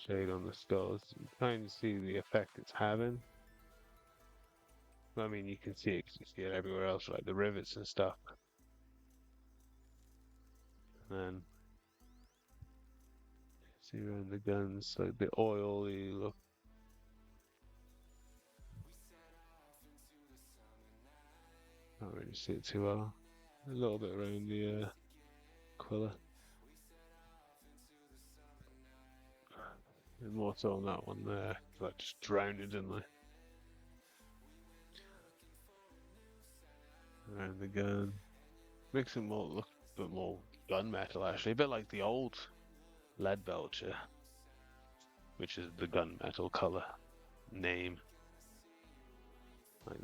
shade on the skulls. You kind of see the effect it's having. I mean, you can see it 'cause you see it everywhere else, like the rivets and stuff. And then see around the guns, like the oily look. Can't really see it too well. A little bit around the quilla. And more so on that one there. I just drowned it, didn't I? Around the gun. Makes it more look a bit more gunmetal actually. A bit like the old lead belcher, which is the gunmetal colour name. Like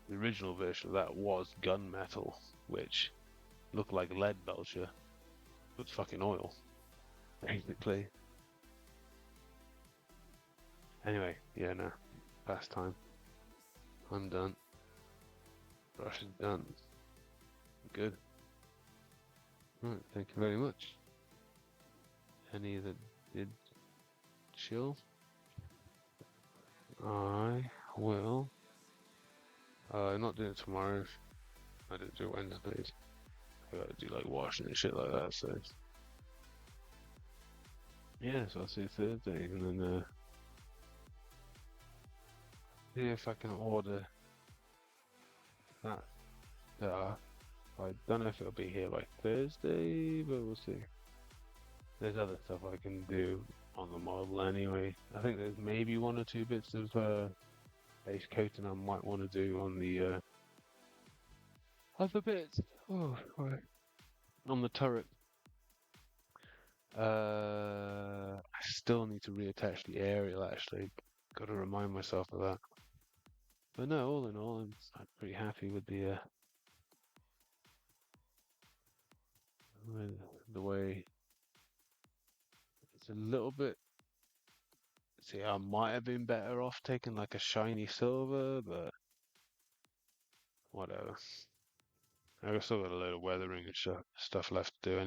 the original version of that was gunmetal, which looked like lead belcher, but fucking oil, basically. Anyway, yeah, no, past time. I'm done. Brush is done. Good. Right, thank you very much. Any that did chill? I will. I'm not doing it tomorrow. I didn't do Wednesdays. I gotta do like washing and shit like that, so. Yeah, so I'll see you Thursday, and then see if I can order that stuff. I don't know if it'll be here by Thursday, but we'll see. There's other stuff I can do on the model anyway. I think there's maybe one or two bits of base coating I might want to do on the other bits. Oh, right. On the turret. I still need to reattach the aerial actually. Got to remind myself of that. But no, all in all, I'm pretty happy with the way it's a little bit. See, I might have been better off taking like a shiny silver, but whatever. I've still got a load of weathering and stuff left to do.